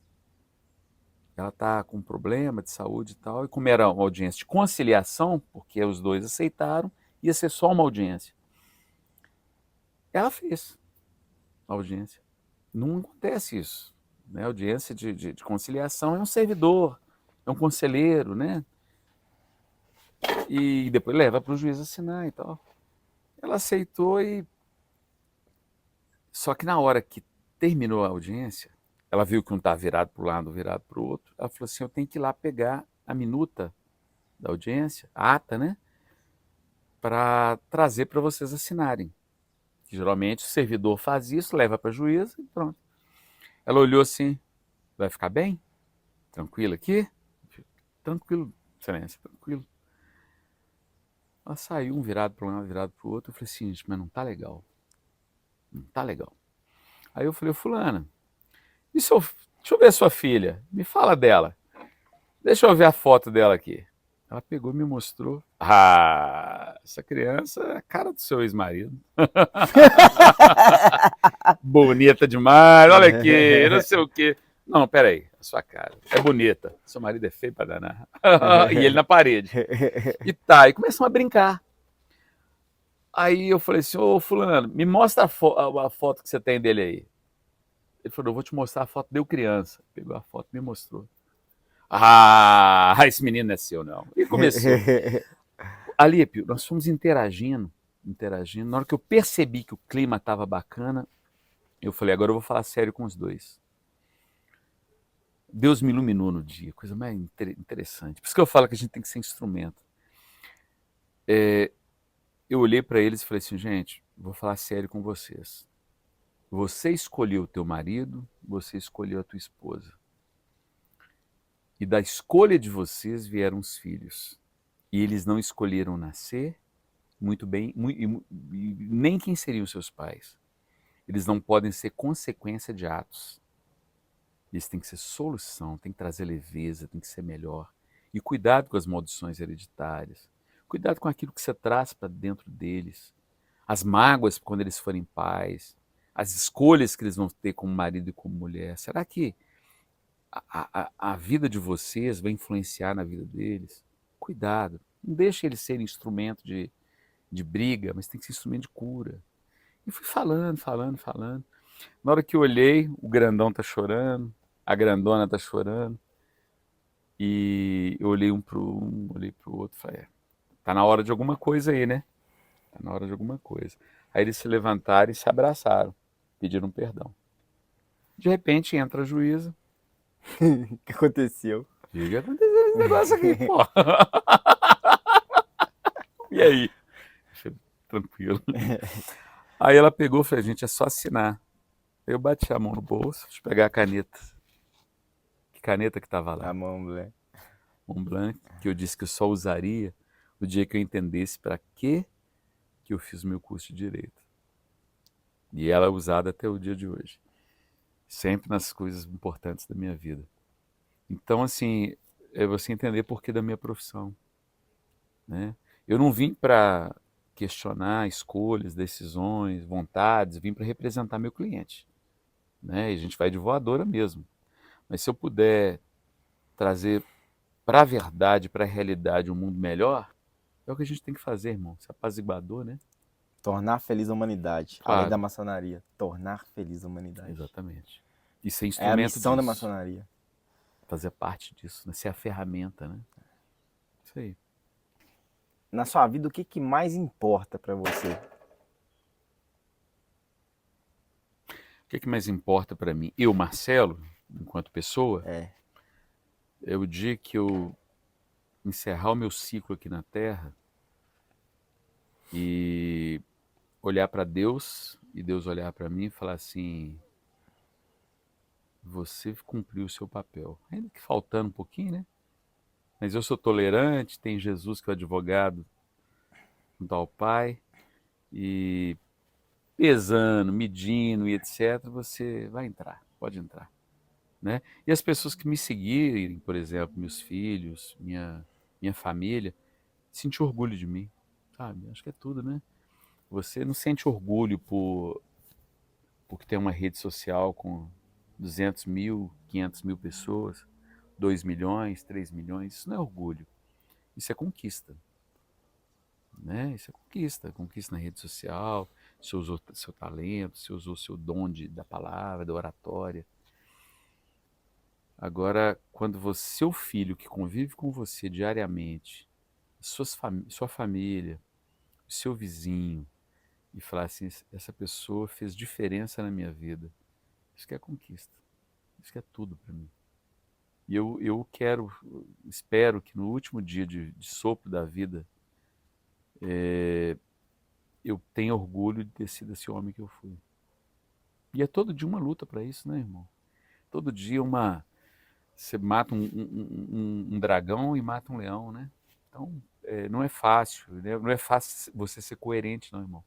Ela está com um problema de saúde e tal. E como era uma audiência de conciliação, porque os dois aceitaram, ia ser só uma audiência. Ela fez a audiência. Não acontece isso. Né? A audiência de conciliação é um servidor, é um conselheiro, né? E depois leva para o juiz assinar e tal. Ela aceitou e... Só que na hora que terminou a audiência, ela viu que um estava virado para um lado, virado para o outro, ela falou assim, eu tenho que ir lá pegar a minuta da audiência, a ata, né? Para trazer para vocês assinarem. Geralmente o servidor faz isso, leva para a juíza e pronto. Ela olhou assim, vai ficar bem? Tranquilo aqui? Tranquilo, excelência, tranquilo. Ela saiu, um virado para um lado, virado para o outro. Eu falei assim, gente, mas não tá legal. Não tá legal. Aí eu falei, fulana, deixa eu ver a sua filha, me fala dela. Deixa eu ver a foto dela aqui. Ela pegou e me mostrou. Ah, essa criança é a cara do seu ex-marido. Bonita demais, olha aqui, não sei o quê. Não, peraí, a sua cara é bonita. Seu marido é feio pra danar. E ele na parede. E tá, e começam a brincar. Aí eu falei assim, ô fulano, me mostra a foto que você tem dele aí. Ele falou, eu vou te mostrar a foto de eu criança. Pegou a foto e me mostrou. Ah, esse menino não é seu, não. E começou. Alípio, nós fomos interagindo. Na hora que eu percebi que o clima estava bacana, eu falei, agora eu vou falar sério com os dois. Deus me iluminou no dia, coisa mais interessante. Por isso que eu falo que a gente tem que ser instrumento. Eu olhei para eles e falei assim, gente, vou falar sério com vocês. Você escolheu o teu marido, você escolheu a tua esposa. E da escolha de vocês vieram os filhos. E eles não escolheram nascer, muito bem, nem quem seriam seus pais. Eles não podem ser consequência de atos. Eles têm que ser solução, têm que trazer leveza, têm que ser melhor. E cuidado com as maldições hereditárias. Cuidado com aquilo que você traz para dentro deles. As mágoas quando eles forem pais. As escolhas que eles vão ter como marido e como mulher. Será que a vida de vocês vai influenciar na vida deles? Cuidado. Não deixe eles serem instrumento de briga, mas tem que ser instrumento de cura. E fui falando. Na hora que eu olhei, o grandão tá chorando, a grandona tá chorando. E eu olhei olhei pro outro e falei, tá na hora de alguma coisa aí, né? Tá na hora de alguma coisa. Aí eles se levantaram e se abraçaram, pediram perdão. De repente entra a juíza, O que aconteceu? Diga, aconteceu esse negócio aqui, pô. E aí? Tranquilo. Aí ela pegou e falou, gente, é só assinar. Eu bati a mão no bolso, fui pegar a caneta. Que caneta que estava A lá? mão, moleque. Montblanc, que eu disse que eu só usaria o dia que eu entendesse para que eu fiz o meu curso de Direito. E ela é usada até o dia de hoje. Sempre nas coisas importantes da minha vida. Então, assim, é você entender por que da minha profissão. Né? Eu não vim para questionar escolhas, decisões, vontades, vim para representar meu cliente. Né? E a gente vai de voadora mesmo. Mas se eu puder trazer para a verdade, para a realidade, um mundo melhor, é o que a gente tem que fazer, irmão. Esse apaziguador, né? Tornar feliz a humanidade. A lei da Claro. maçonaria. Tornar feliz a humanidade. Exatamente. E ser É a instrumento missão da disso. maçonaria. Fazer parte disso, né? Ser a ferramenta, né? Isso aí. Na sua vida, o que mais importa para você? O que mais importa para mim? Eu, Marcelo, enquanto pessoa, É. é o dia que eu encerrar o meu ciclo aqui na Terra e olhar para Deus e Deus olhar para mim e falar assim: você cumpriu o seu papel. Ainda que faltando um pouquinho, né? Mas eu sou tolerante, tem Jesus que é o advogado junto ao Pai e pesando, medindo e etc., você vai entrar, pode entrar. Né? E as pessoas que me seguirem, por exemplo, meus filhos, minha família, sentir orgulho de mim, sabe? Acho que é tudo, né? Você não sente orgulho porque tem uma rede social com 200 mil, 500 mil pessoas, 2 milhões, 3 milhões, isso não é orgulho, isso é conquista. Né? Isso é conquista, conquista na rede social, você usou seu talento, você usou seu dom da palavra, da oratória. Agora, quando seu filho que convive com você diariamente, sua família, o seu vizinho, e falar assim, essa pessoa fez diferença na minha vida, isso que é conquista, isso que é tudo para mim. E eu espero que no último dia de sopro da vida, eu tenha orgulho de ter sido esse homem que eu fui. E é todo dia uma luta para isso, né, irmão? Todo dia você mata um dragão e mata um leão, né? Então, não é fácil, né? Não é fácil você ser coerente, não, irmão.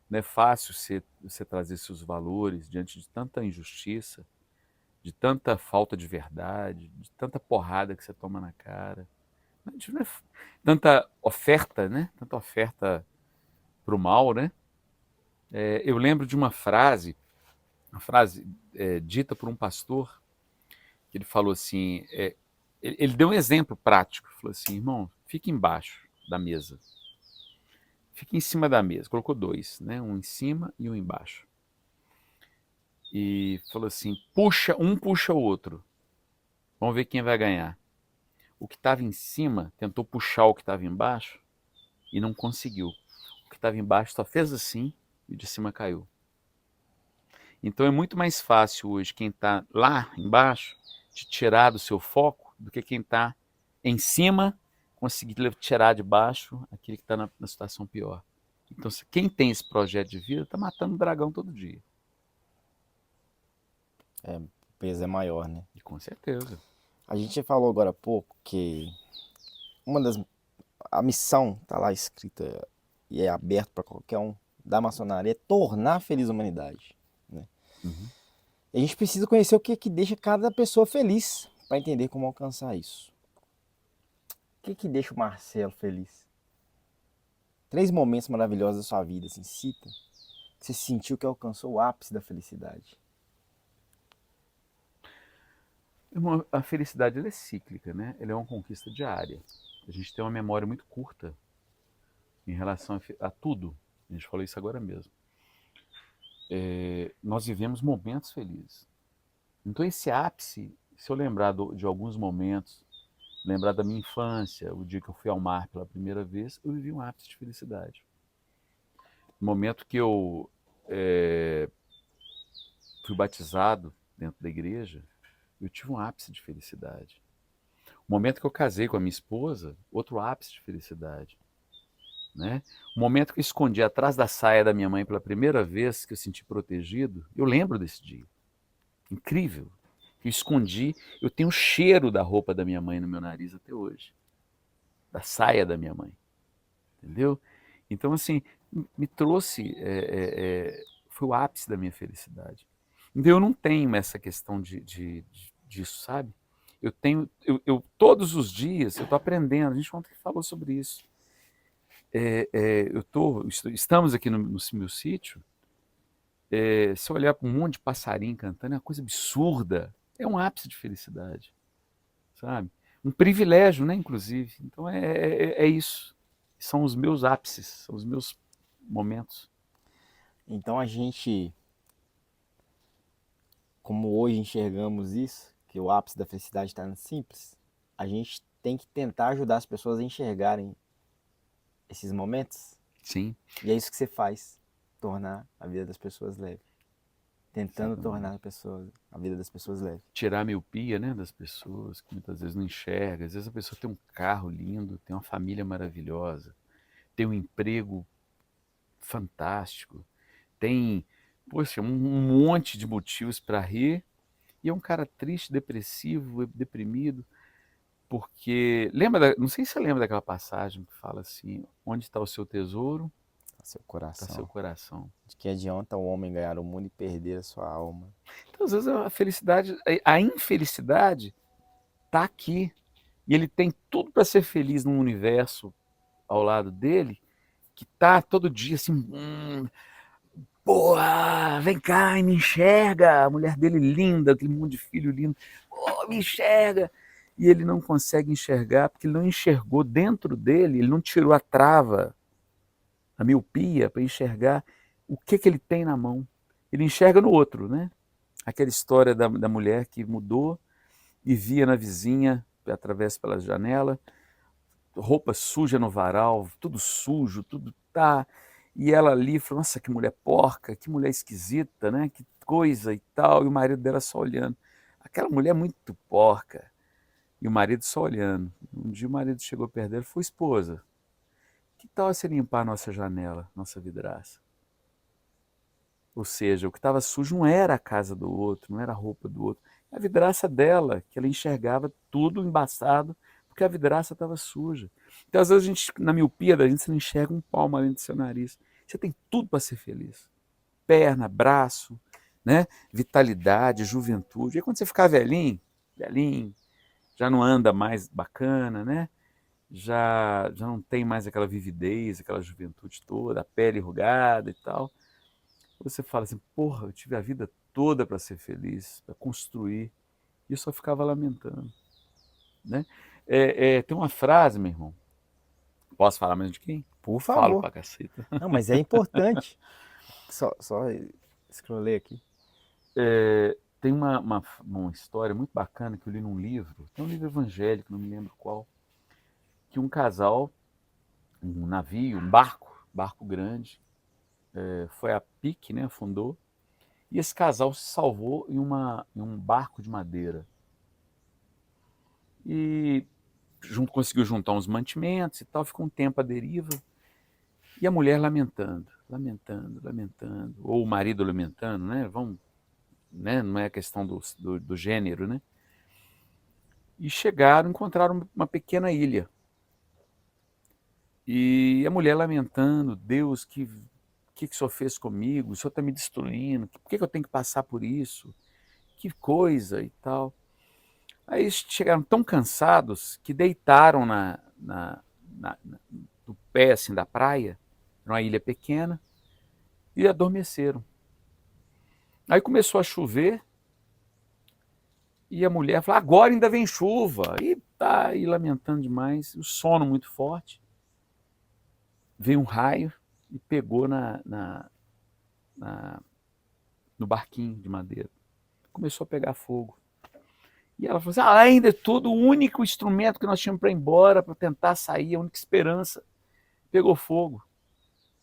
Não é fácil você trazer seus valores diante de tanta injustiça, de tanta falta de verdade, de tanta porrada que você toma na cara. Não é tanta oferta, né? Tanta oferta para o mal, né? Eu lembro de uma frase dita por um pastor, que ele falou assim, ele deu um exemplo prático, falou assim, irmão, fique embaixo da mesa, fique em cima da mesa, colocou dois, né, um em cima e um embaixo, e falou assim, puxa o outro, vamos ver quem vai ganhar. O que estava em cima tentou puxar o que estava embaixo e não conseguiu. O que estava embaixo só fez assim e o de cima caiu. Então é muito mais fácil hoje quem está lá embaixo te tirar do seu foco do que quem está em cima conseguir tirar de baixo aquele que está na situação pior. Então quem tem esse projeto de vida está matando o dragão todo dia. O peso é maior, né? E com certeza. A gente falou agora há pouco que a missão tá lá escrita e é aberta para qualquer um da maçonaria é tornar feliz a humanidade, né? Uhum. E a gente precisa conhecer o que deixa cada pessoa feliz para entender como alcançar isso. O que deixa o Marcelo feliz? 3 momentos maravilhosos da sua vida, assim, cita. Que você sentiu que alcançou o ápice da felicidade. Irmão, a felicidade ela é cíclica, né? Ela é uma conquista diária. A gente tem uma memória muito curta em relação a tudo. A gente falou isso agora mesmo. Nós vivemos momentos felizes. Então esse ápice, se eu lembrar de alguns momentos, lembrar da minha infância, o dia que eu fui ao mar pela primeira vez, eu vivi um ápice de felicidade. No momento que eu fui batizado dentro da igreja, eu tive um ápice de felicidade. O momento que eu casei com a minha esposa, outro ápice de felicidade. Né? O momento que eu escondi atrás da saia da minha mãe pela primeira vez, que eu senti protegido, eu lembro desse dia. Incrível. Eu escondi, eu tenho o cheiro da roupa da minha mãe no meu nariz até hoje. Da saia da minha mãe. Entendeu? Então, assim, me trouxe, foi o ápice da minha felicidade. Então, eu não tenho essa questão disso, sabe? Todos os dias, eu estou aprendendo, a gente ontem falou sobre isso. Estamos aqui no meu sítio, se olhar para um monte de passarinho cantando, é uma coisa absurda, é um ápice de felicidade, sabe? Um privilégio, né, inclusive. Então, é isso. São os meus ápices, são os meus momentos. Então a gente, como hoje enxergamos isso, que o ápice da felicidade está no simples, a gente tem que tentar ajudar as pessoas a enxergarem esses momentos. Sim. E é isso que você faz, tornar a vida das pessoas leve. Tentando tornar a vida das pessoas leve. Tirar a miopia, né, das pessoas, que muitas vezes não enxerga. Às vezes a pessoa tem um carro lindo, tem uma família maravilhosa, tem um emprego fantástico, tem, poxa, um monte de motivos para rir, e é um cara triste, depressivo, deprimido, porque não sei se você lembra daquela passagem que fala assim: onde está o seu tesouro, Seu está coração. seu coração. De que adianta o homem ganhar o mundo e perder a sua alma? Então, às vezes a felicidade, a infelicidade está aqui, e ele tem tudo para ser feliz num universo ao lado dele, que tá todo dia assim, porra, vem cá e me enxerga, a mulher dele linda, aquele monte de filho lindo, pô, me enxerga. E ele não consegue enxergar, porque ele não enxergou dentro dele, ele não tirou a trava, a miopia, para enxergar o que ele tem na mão. Ele enxerga no outro, né? Aquela história da mulher que mudou e via na vizinha, através pela janela, roupa suja no varal, tudo sujo, tudo tá. E ela ali falou: nossa, que mulher porca, que mulher esquisita, né? Que coisa e tal. E o marido dela só olhando. Aquela mulher é muito porca. E o marido só olhando. Um dia o marido chegou perto dela e falou: esposa, que tal você limpar a nossa janela, nossa vidraça? Ou seja, o que estava sujo não era a casa do outro, não era a roupa do outro. A vidraça dela, que ela enxergava tudo embaçado, porque a vidraça estava suja. Então, às vezes, na miopia da gente, você não enxerga um palmo além do seu nariz. Você tem tudo para ser feliz. Perna, braço, né? Vitalidade, juventude. E quando você ficar velhinho, já não anda mais bacana, né? Já não tem mais aquela vividez, aquela juventude toda, a pele enrugada e tal. Você fala assim: porra, eu tive a vida toda para ser feliz, para construir. E eu só ficava lamentando. Né? Tem uma frase, meu irmão. Posso falar mesmo de quem? Por Falo favor. pra caceta. Não, mas é importante. Só scrollei aqui. Tem uma história muito bacana que eu li num livro. Tem um livro evangélico, não me lembro qual. Que um casal, um navio, um barco grande, foi a pique, né, afundou. E esse casal se salvou em um barco de madeira. E conseguiu juntar uns mantimentos e tal, ficou um tempo à deriva. E a mulher lamentando, ou o marido lamentando, né? Né? Não é a questão do gênero, né? E encontraram uma pequena ilha. E a mulher lamentando: Deus, que o Senhor fez comigo? O Senhor está me destruindo, por que eu tenho que passar por isso? Que coisa e tal. Aí eles chegaram tão cansados que deitaram no pé assim, da praia, numa ilha pequena, e adormeceram. Aí começou a chover e a mulher falou: agora ainda vem chuva. E tá aí lamentando demais, o sono muito forte. Veio um raio e pegou no barquinho de madeira. Começou a pegar fogo. E ela falou assim: ainda é tudo, o único instrumento que nós tínhamos para ir embora, para tentar sair, a única esperança, pegou fogo.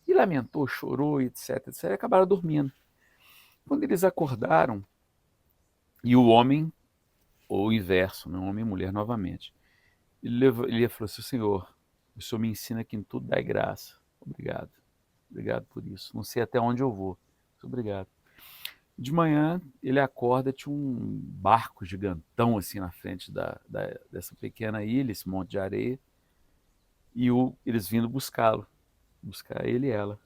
E lamentou, chorou, etc, etc. E acabaram dormindo. Quando eles acordaram, e o homem ou o inverso, né? Homem e mulher novamente. Ele falou assim: Senhor, o Senhor me ensina que em tudo dai graça. Obrigado. Obrigado por isso. Não sei até onde eu vou. Mas obrigado. De manhã, ele acorda, tinha um barco gigantão assim na frente dessa pequena ilha, esse monte de areia, e eles vindo buscá-lo, buscar ele e ela.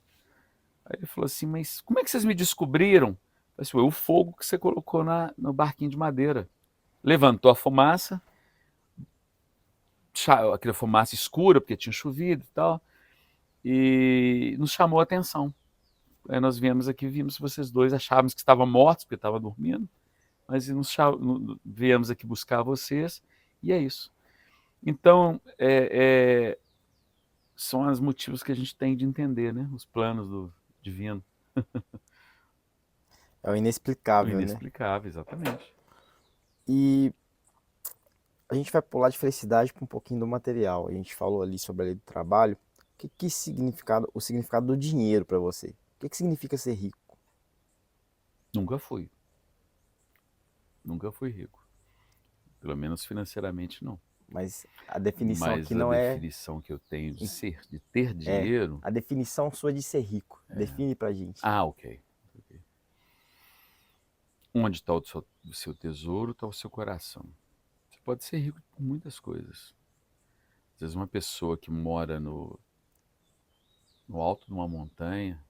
Aí ele falou assim: mas como é que vocês me descobriram? Eu falei assim: o fogo que você colocou no barquinho de madeira. Levantou a fumaça, aquela fumaça escura, porque tinha chovido e tal, e nos chamou a atenção. Aí nós viemos aqui, vimos vocês dois, achávamos que estavam mortos, porque estavam dormindo, mas viemos aqui buscar vocês, e é isso. Então, são os motivos que a gente tem de entender, né? Os planos do divino. É o O inexplicável, né? inexplicável, exatamente. E a gente vai pular de felicidade para um pouquinho do material. A gente falou ali sobre a lei do trabalho. O significado do dinheiro para você? O que significa ser rico? Nunca fui. Nunca fui rico. Pelo menos financeiramente, não. Mas a definição aqui Mas a não é. definição que eu tenho de ter dinheiro... A definição sua de ser rico. Define pra gente. Ah, ok. Onde está o seu tesouro, está o seu coração. Você pode ser rico por muitas coisas. Às vezes uma pessoa que mora no alto de uma montanha,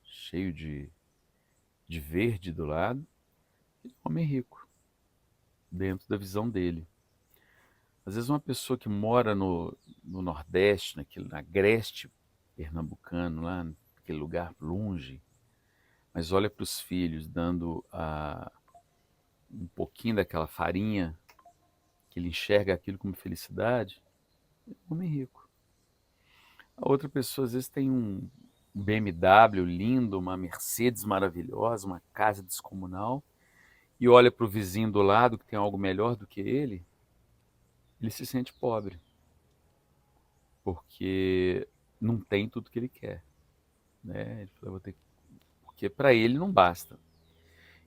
cheio de verde do lado, ele é um homem rico, dentro da visão dele. Às vezes uma pessoa que mora no Nordeste, na Agreste pernambucano, lá naquele lugar longe, mas olha para os filhos dando um pouquinho daquela farinha, que ele enxerga aquilo como felicidade, é um homem rico. A outra pessoa às vezes tem um BMW lindo, uma Mercedes maravilhosa, uma casa descomunal, e olha para o vizinho do lado que tem algo melhor do que ele se sente pobre, porque não tem tudo que ele quer, né? Ele fala: porque para ele não basta.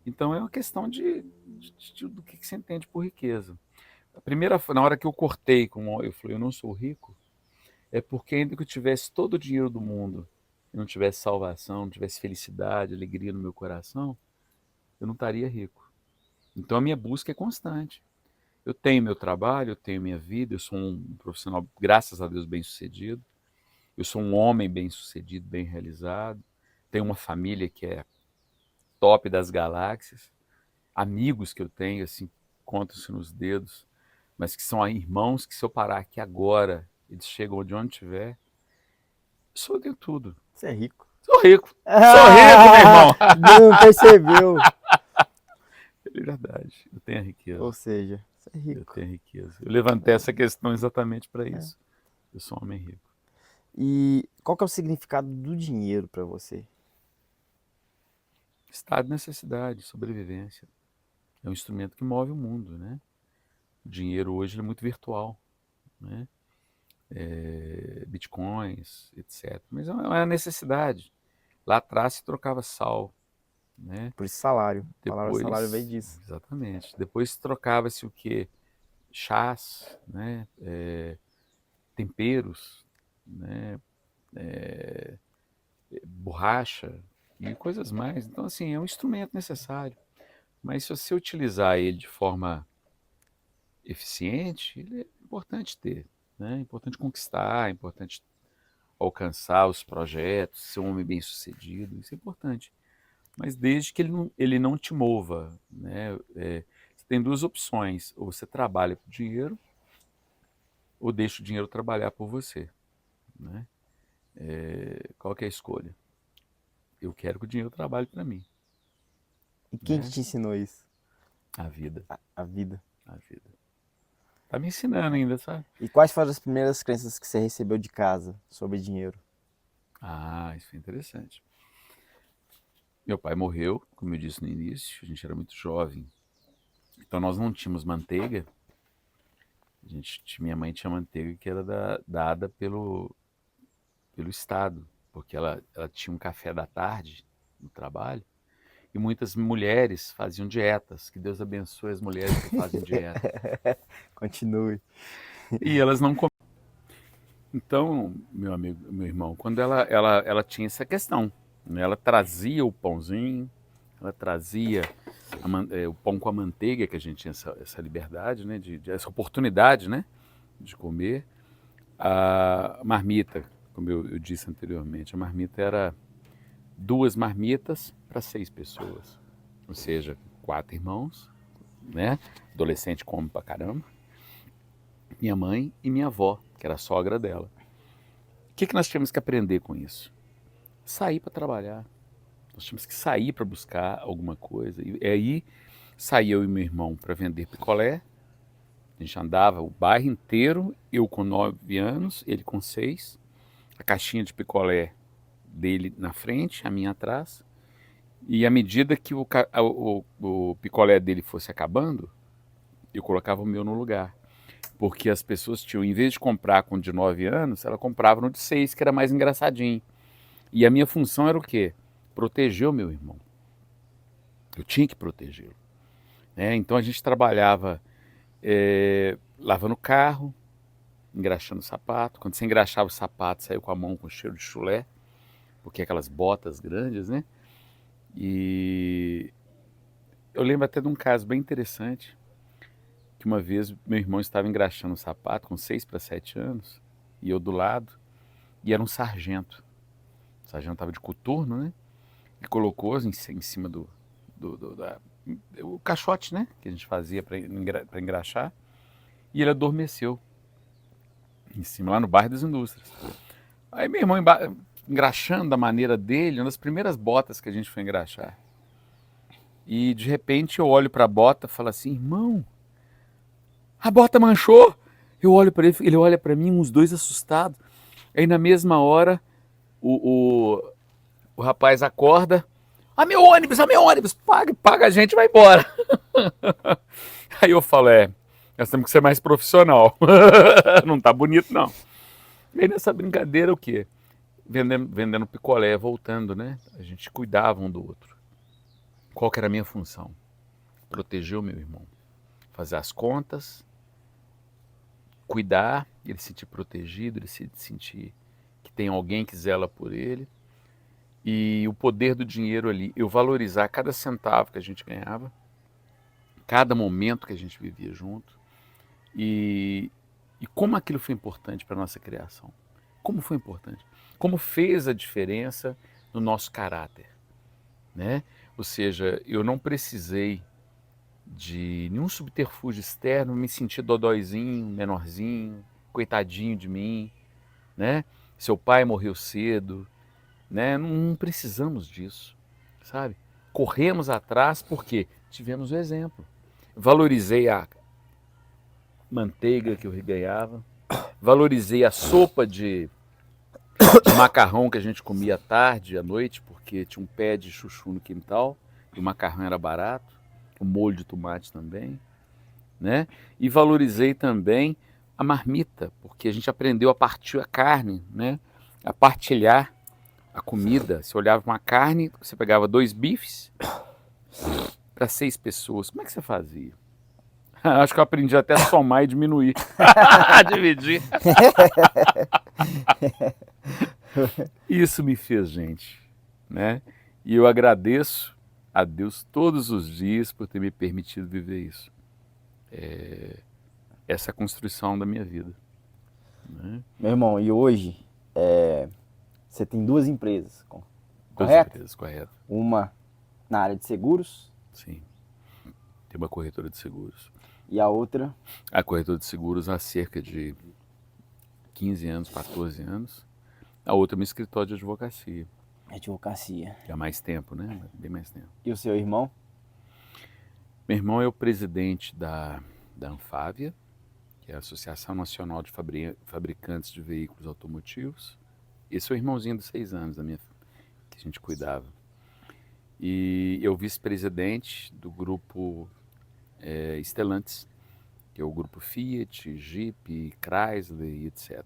Então é uma questão do que você entende por riqueza. Na hora que eu cortei, como eu falei, eu não sou rico, é porque ainda que eu tivesse todo o dinheiro do mundo e não tivesse salvação, não tivesse felicidade, alegria no meu coração, eu não estaria rico. Então a minha busca é constante. Eu tenho meu trabalho, eu tenho minha vida, eu sou um profissional, graças a Deus, bem-sucedido. Eu sou um homem bem-sucedido, bem realizado. Tenho uma família que é top das galáxias. Amigos que eu tenho, assim, contam-se nos dedos, mas que são irmãos que, se eu parar aqui agora, eles chegam de onde estiver. Eu tenho tudo. Você é rico. Sou rico. Sou rico, meu irmão. Não percebeu. É verdade. Eu tenho a riqueza. Ou seja, você é Eu rico. tenho a riqueza. Eu levantei essa questão exatamente para isso. Eu sou um homem rico. E qual que é o significado do dinheiro para você? Estado de necessidade, sobrevivência. É um instrumento que move o mundo, né? O dinheiro hoje é muito virtual, né? Bitcoins, etc. Mas é uma necessidade. Lá atrás se trocava sal, né? Por isso salário. A palavra salário veio Depois, disso. exatamente. Depois trocava-se o quê? Chás, né? Temperos, né? Borracha e coisas mais. Então, assim, é um instrumento necessário. Mas se você utilizar ele de forma eficiente, ele é importante ter, né? É importante conquistar, é importante alcançar os projetos, ser um homem bem-sucedido, isso é importante. Mas desde que ele não te mova, né? Você tem duas opções: ou você trabalha por dinheiro, ou deixa o dinheiro trabalhar por você, né? Qual que é a escolha? Eu quero que o dinheiro trabalhe para mim, E quem que né? te ensinou isso? A vida, A vida. a vida. Tá me ensinando ainda, sabe? E quais foram as primeiras crenças que você recebeu de casa sobre dinheiro? Ah, isso é interessante. Meu pai morreu, como eu disse no início, a gente era muito jovem. Então nós não tínhamos manteiga. Minha mãe tinha manteiga que era dada pelo Estado, porque ela tinha um café da tarde no trabalho, E muitas mulheres faziam dietas. Que Deus abençoe as mulheres que fazem dieta. Continue. E elas não comiam. Então, meu amigo, meu irmão, quando ela tinha essa questão, né? Ela trazia o pãozinho, ela trazia o pão com a manteiga, que a gente tinha essa liberdade, né? Essa oportunidade, né? De comer. A marmita, como eu disse anteriormente, a marmita era 2 marmitas para 6 pessoas. Ou seja, 4 irmãos, né? Adolescente come pra caramba. Minha mãe e minha avó, que era a sogra dela. O que nós tínhamos que aprender com isso? Sair para trabalhar. Nós tínhamos que sair para buscar alguma coisa. E aí saía eu e meu irmão para vender picolé. A gente andava o bairro inteiro, eu com 9 anos, ele com 6. A caixinha de picolé dele na frente, a minha atrás. E à medida que o picolé dele fosse acabando, eu colocava o meu no lugar. Porque as pessoas tinham, em vez de comprar com o de 9 anos, ela comprava no de 6, que era mais engraçadinho. E a minha função era o quê? Proteger o meu irmão. Eu tinha que protegê-lo. Né? Então a gente trabalhava lavando o carro, engraxando o sapato. Quando você engraxava o sapato, saiu com a mão com cheiro de chulé, porque aquelas botas grandes, né? E eu lembro até de um caso bem interessante, que uma vez meu irmão estava engraxando o sapato com 6 para 7 anos, e eu do lado, e era um sargento. O sargento estava de coturno, né? E colocou em cima o caixote, né? Que a gente fazia para engraxar. E ele adormeceu em cima, lá no bairro das Indústrias. Aí meu irmão engraxando da maneira dele, uma das primeiras botas que a gente foi engraxar. E de repente eu olho para a bota e falo assim, irmão, a bota manchou. Eu olho para ele olha para mim, uns dois assustados. Aí na mesma hora o rapaz acorda, meu ônibus, paga a gente e vai embora. Aí eu falo, nós temos que ser mais profissional. Não tá bonito, não. E aí nessa brincadeira, o quê? Vendendo picolé, voltando, né? A gente cuidava um do outro. Qual que era a minha função? Proteger o meu irmão. Fazer as contas, cuidar, ele se sentir protegido, ele se sentir que tem alguém que zela por ele. E o poder do dinheiro ali, eu valorizar cada centavo que a gente ganhava, cada momento que a gente vivia junto. E como aquilo foi importante para a nossa criação. Como foi importante. Como fez a diferença no nosso caráter. Né? Ou seja, eu não precisei de nenhum subterfúgio externo, me sentir dodóizinho, menorzinho, coitadinho de mim. Né? Seu pai morreu cedo. Né? Não precisamos disso. Sabe? Corremos atrás porque tivemos o exemplo. Valorizei a manteiga que eu ganhava, valorizei a sopa de macarrão que a gente comia à tarde, à noite, porque tinha um pé de chuchu no quintal, e o macarrão era barato, o molho de tomate também, né? E valorizei também a marmita, porque a gente aprendeu a partir a carne, né? A partilhar a comida. Você olhava uma carne, você pegava 2 bifes para 6 pessoas. Como é que você fazia? Acho que eu aprendi até a somar e diminuir. Dividir. Isso me fez gente, né? E eu agradeço a Deus todos os dias por ter me permitido viver isso. Essa é a construção da minha vida. Né? Meu irmão, e hoje você tem 2 empresas, 2 correto? empresas, correto. Uma na área de seguros. Sim. Tem uma corretora de seguros. E a outra? A corretora de seguros há cerca de 15 anos, 14 anos. A outra é meu escritório de advocacia. Advocacia. Que há mais tempo, né? Bem mais tempo. E o seu irmão? Meu irmão é o presidente da Anfávia, que é a Associação Nacional de Fabricantes de Veículos Automotivos. Esse é o irmãozinho de 6 anos que a gente cuidava. E eu vice-presidente do grupo Stellantis, que é o grupo Fiat, Jeep, Chrysler e etc.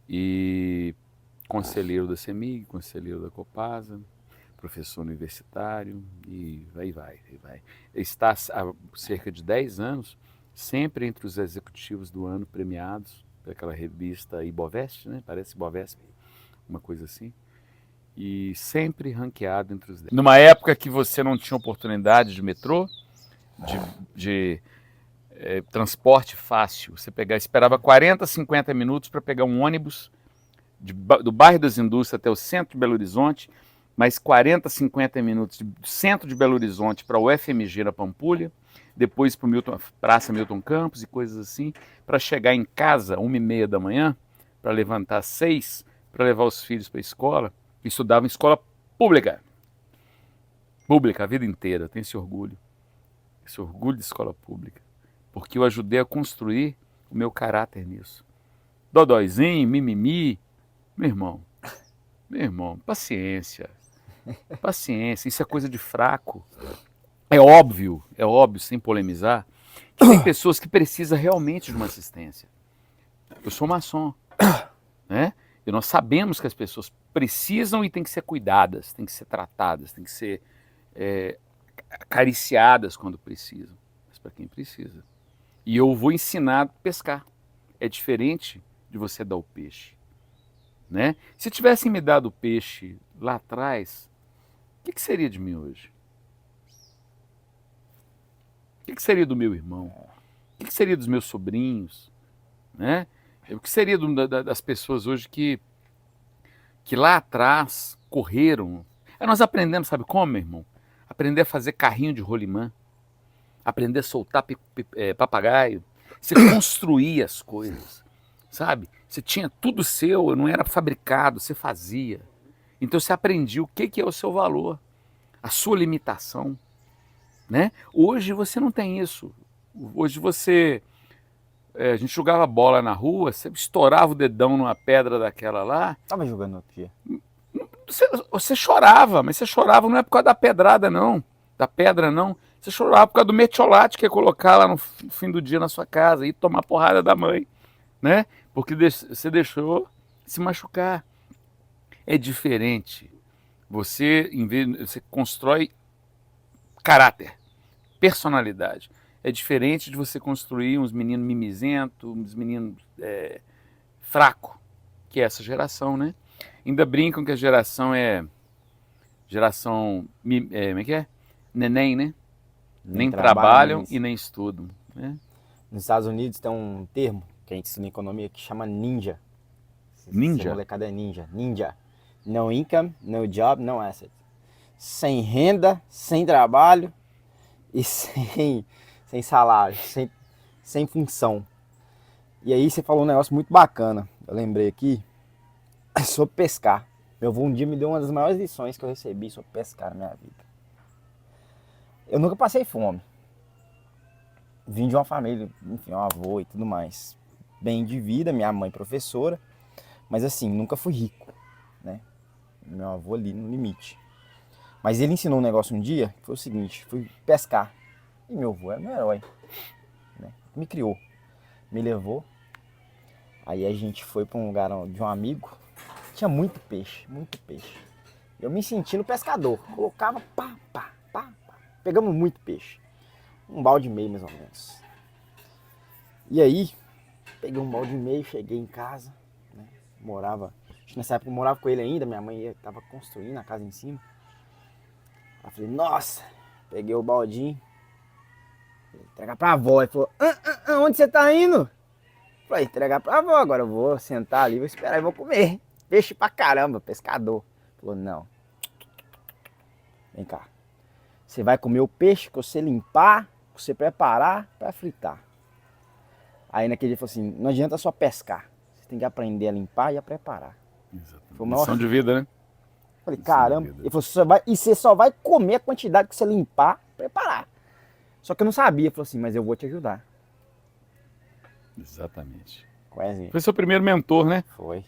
E conselheiro da CEMIG, conselheiro da Copasa. professor universitário e vai. Está há cerca de 10 anos, sempre entre os executivos do ano premiados pelaquela revista Ibovesp, né? Parece Ibovesp, uma coisa assim. E sempre ranqueado entre os 10. Numa época que você não tinha oportunidade de metrô, de transporte fácil, você esperava 40, 50 minutos para pegar um ônibus do bairro das Indústrias até o centro de Belo Horizonte, mais 40, 50 minutos do centro de Belo Horizonte para o UFMG na Pampulha, depois para a Praça Milton Campos e coisas assim, para chegar em casa 1h30 da manhã, para levantar às 6, para levar os filhos para a escola. Estudava em escola pública a vida inteira, eu tenho esse orgulho de escola pública, porque eu ajudei a construir o meu caráter nisso. Dodóizinho, mimimi, meu irmão, paciência, isso é coisa de fraco. É óbvio, sem polemizar, que tem pessoas que precisam realmente de uma assistência. Eu sou maçom, né? E nós sabemos que as pessoas precisam e têm que ser cuidadas, têm que ser tratadas, têm que ser acariciadas quando precisam, mas para quem precisa. E eu vou ensinar a pescar. É diferente de você dar o peixe, né? Se tivessem me dado o peixe lá atrás, o que seria de mim hoje? O que seria do meu irmão? O que seria dos meus sobrinhos? Né? O que seria das pessoas hoje que lá atrás correram? Nós aprendemos, sabe como, meu irmão? Aprender a fazer carrinho de rolimã, aprender a soltar papagaio, você construía as coisas, sabe? Você tinha tudo seu, não era fabricado, você fazia. Então você aprendia o que é o seu valor, a sua limitação, né? Hoje você não tem isso. Hoje a gente jogava bola na rua, você estourava o dedão numa pedra daquela lá. Tava jogando outro dia. Você chorava, mas você chorava não é por causa da pedrada, não. Da pedra, não. Você chorava por causa do metiolate que ia colocar lá no fim do dia na sua casa e tomar porrada da mãe, né? Porque você deixou se machucar. É diferente. Você constrói caráter, personalidade. É diferente de você construir uns meninos mimizentos, uns meninos fracos, que é essa geração, né? Ainda brincam que a geração como é que é? Neném, né? Nem trabalham e nem estudam, né? Nos Estados Unidos tem um termo que a gente estuda em economia que chama ninja. Ninja? Essa molecada é ninja. Ninja. No income, no job, no asset. Sem renda, sem trabalho e sem salário, sem função. E aí você falou um negócio muito bacana. Eu lembrei aqui sobre pescar. Meu avô um dia me deu uma das maiores lições que eu recebi sobre pescar na minha vida. Eu nunca passei fome. Vim de uma família, enfim, um avô e tudo mais. Bem de vida, minha mãe professora. Mas assim, nunca fui rico, né? Meu avô ali no limite. Mas ele ensinou um negócio um dia, que foi o seguinte, fui pescar. E meu avô era meu herói, né? Me criou, me levou. Aí a gente foi para um lugar de um amigo, tinha muito peixe, muito peixe. Eu me sentindo pescador, colocava pá. Pegamos muito peixe, um balde e meio mais ou menos. E aí, peguei um balde e meio, cheguei em casa, né? Nessa época eu morava com ele ainda, minha mãe estava construindo a casa em cima. Aí eu falei, nossa, peguei o baldinho, entregar pra avó. Ele falou, onde você tá indo? Eu falei, entregar pra avó, agora eu vou sentar ali, vou esperar e vou comer. Peixe pra caramba, pescador. Ele falou, não, vem cá. Você vai comer o peixe que você limpar, que você preparar pra fritar. Aí naquele dia ele falou assim, não adianta só pescar, você tem que aprender a limpar e a preparar. Lição de vida, né? Falei, caramba. Ele falou, você só vai comer a quantidade que você limpar, preparar. Só que eu não sabia. Ele falou assim, mas eu vou te ajudar. Exatamente. Quase. Foi seu primeiro mentor, né? Foi.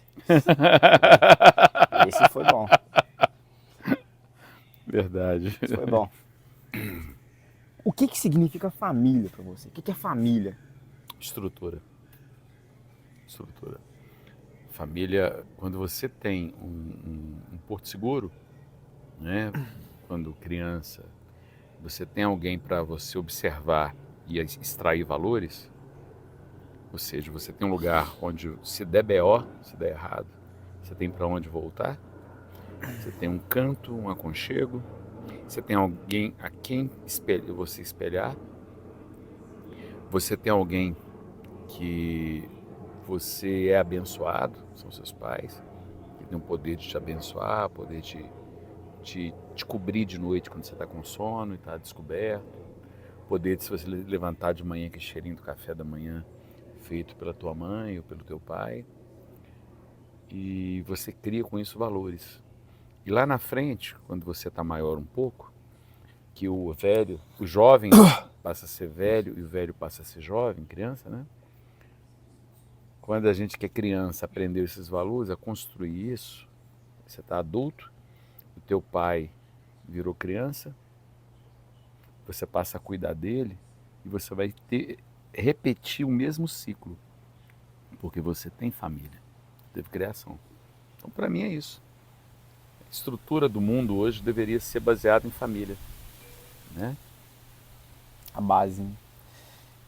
Esse foi bom. Verdade. Esse foi bom. O que significa família pra você? O que é família? Estrutura. Família, quando você tem um porto seguro, né? Quando criança, você tem alguém para você observar e extrair valores, ou seja, você tem um lugar onde se der BO, se der errado, você tem para onde voltar, você tem um canto, um aconchego, você tem alguém a quem você espelhar, você tem alguém que você é abençoado, são seus pais, que tem o poder de te abençoar, poder de te cobrir de noite quando você está com sono e está descoberto, poder de se você levantar de manhã, que cheirinho do café da manhã feito pela tua mãe ou pelo teu pai, e você cria com isso valores. E lá na frente, quando você está maior um pouco, que o jovem passa a ser velho e o velho passa a ser jovem, criança, né? Quando a gente que é criança aprendeu esses valores, a construir isso, você está adulto, o teu pai virou criança, você passa a cuidar dele e você vai repetir o mesmo ciclo, porque você tem família, teve criação. Então, para mim é isso. A estrutura do mundo hoje deveria ser baseada em família, né? A base, né?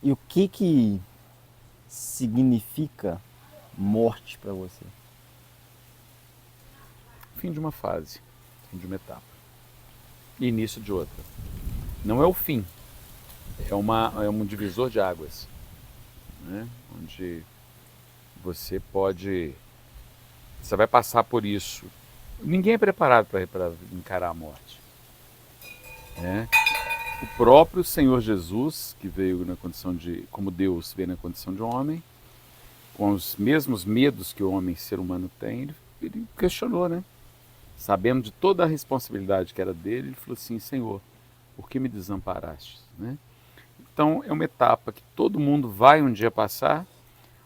E o que significa morte para você? Fim de uma fase, fim de uma etapa, e início de outra. Não é o fim, é um divisor de águas, né? Onde você vai passar por isso. Ninguém é preparado para encarar a morte, né? O próprio Senhor Jesus, que veio na condição como Deus veio na condição de homem, com os mesmos medos que o homem, ser humano, tem, ele questionou, né? Sabendo de toda a responsabilidade que era dele, ele falou assim: Senhor, por que me desamparaste? Né? Então é uma etapa que todo mundo vai um dia passar.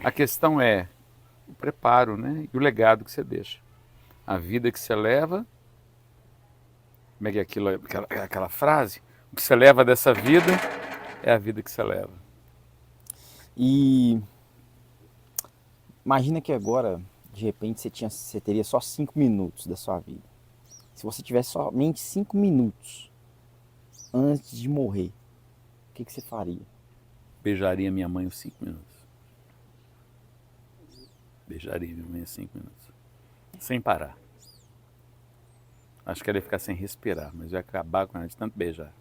A questão é o preparo, né? E o legado que você deixa. A vida que você leva, como é que é aquela frase? O que você leva dessa vida é a vida que você leva. E imagina que agora, de repente, você teria só 5 minutos da sua vida. Se você tivesse somente 5 minutos antes de morrer, o que você faria? Beijaria minha mãe os 5 minutos. Beijaria minha mãe os 5 minutos. Sem parar. Acho que ela ia ficar sem respirar, mas eu ia acabar com ela de tanto beijar.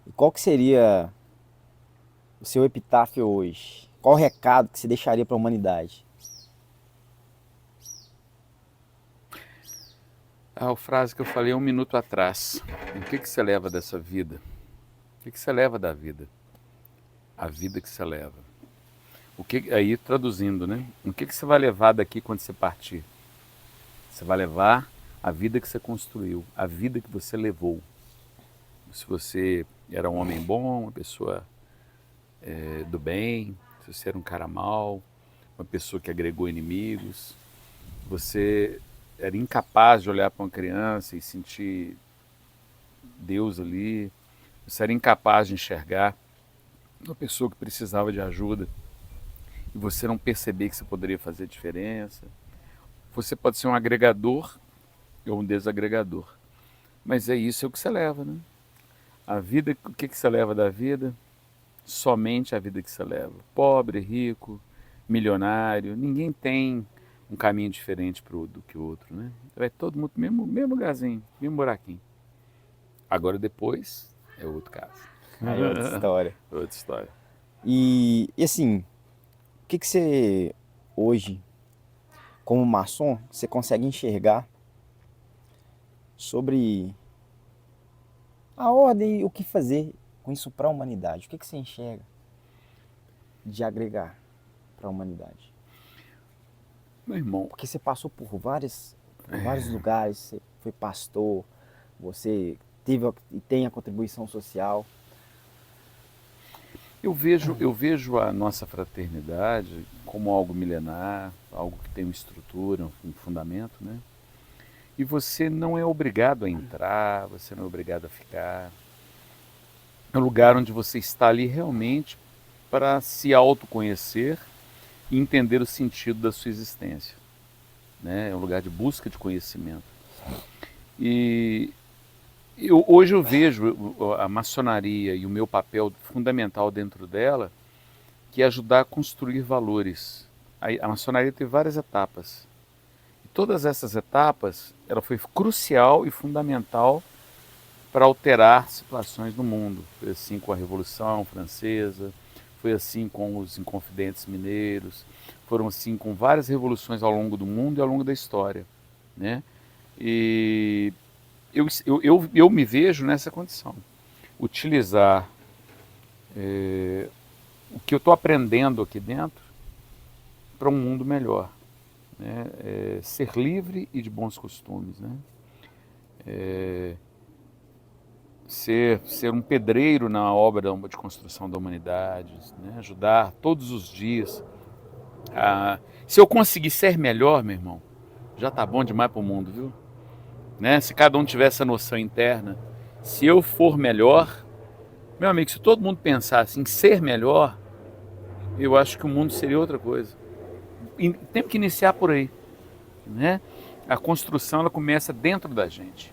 E qual que seria o seu epitáfio hoje? Qual o recado que você deixaria para a humanidade? A frase que eu falei 1 minuto atrás. O que você leva dessa vida? O que você leva da vida? A vida que você leva. Aí traduzindo, né? O que você vai levar daqui quando você partir? Você vai levar a vida que você construiu, a vida que você levou. Se você era um homem bom, uma pessoa do bem, se você era um cara mau, uma pessoa que agregou inimigos, você era incapaz de olhar para uma criança e sentir Deus ali, você era incapaz de enxergar uma pessoa que precisava de ajuda e você não perceber que você poderia fazer diferença. Você pode ser um agregador ou um desagregador, mas é isso o que você leva, né? A vida, o que você leva da vida? Somente a vida que você leva. Pobre, rico, milionário, ninguém tem um caminho diferente do que o outro, né? É todo mundo mesmo lugarzinho, mesmo buraquinho. Agora depois é outro caso. Aí é outra história. Outra história. E assim, o que você hoje, como maçom, você consegue enxergar sobre a ordem e o que fazer com isso para a humanidade? O que você enxerga de agregar para a humanidade? Meu irmão, Porque você passou por vários lugares, você foi pastor, você teve e tem a contribuição social. eu vejo a nossa fraternidade como algo milenar, algo que tem uma estrutura, um fundamento, né? E você não é obrigado a entrar, você não é obrigado a ficar. É um lugar onde você está ali realmente para se autoconhecer e entender o sentido da sua existência, né? É um lugar de busca de conhecimento. E hoje eu vejo a maçonaria e o meu papel fundamental dentro dela, que é ajudar a construir valores. A maçonaria teve várias etapas. E todas essas etapas, ela foi crucial e fundamental para alterar situações no mundo. Foi assim com a Revolução Francesa, foi assim com os Inconfidentes Mineiros, foram assim com várias revoluções ao longo do mundo e ao longo da história, né? E eu me vejo nessa condição, utilizar o que eu estou aprendendo aqui dentro para um mundo melhor, né? Ser livre e de bons costumes, né? Ser um pedreiro na obra de construção da humanidade, né? Ajudar todos os dias. Se eu conseguir ser melhor, meu irmão, já tá bom demais para o mundo, viu? Né? Se cada um tiver essa noção interna, se eu for melhor, meu amigo, se todo mundo pensasse em ser melhor, eu acho que o mundo seria outra coisa. E temos que iniciar por aí, né? A construção, ela começa dentro da gente,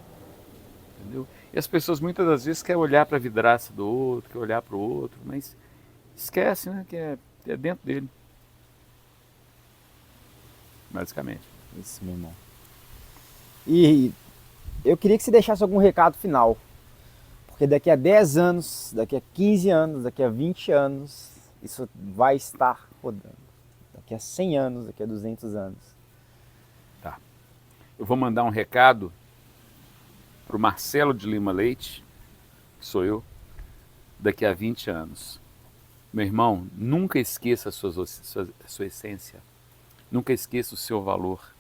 entendeu? E as pessoas muitas das vezes querem olhar para a vidraça do outro, querem olhar para o outro, mas esquece, né, que é dentro dele, basicamente. Isso, meu irmão. E eu queria que você deixasse algum recado final, porque daqui a 10 anos, daqui a 15 anos, daqui a 20 anos, isso vai estar rodando. Daqui a 100 anos, daqui a 200 anos. Tá. Eu vou mandar um recado para o Marcelo de Lima Leite, que sou eu, daqui a 20 anos. Meu irmão, nunca esqueça a sua essência, nunca esqueça o seu valor.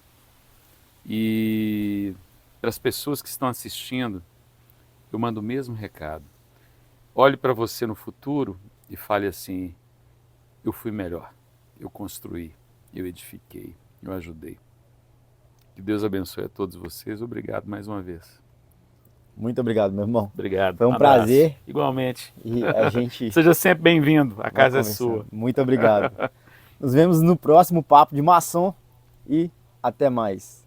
E para as pessoas que estão assistindo, eu mando o mesmo recado. Olhe para você no futuro e fale assim: eu fui melhor, eu construí, eu edifiquei, eu ajudei. Que Deus abençoe a todos vocês. Obrigado mais uma vez. Muito obrigado, meu irmão. Obrigado. Foi um abraço. prazer. Igualmente. E a gente Seja sempre bem-vindo. A casa é sua. Muito obrigado. Nos vemos no próximo Papo de Maçom e até mais.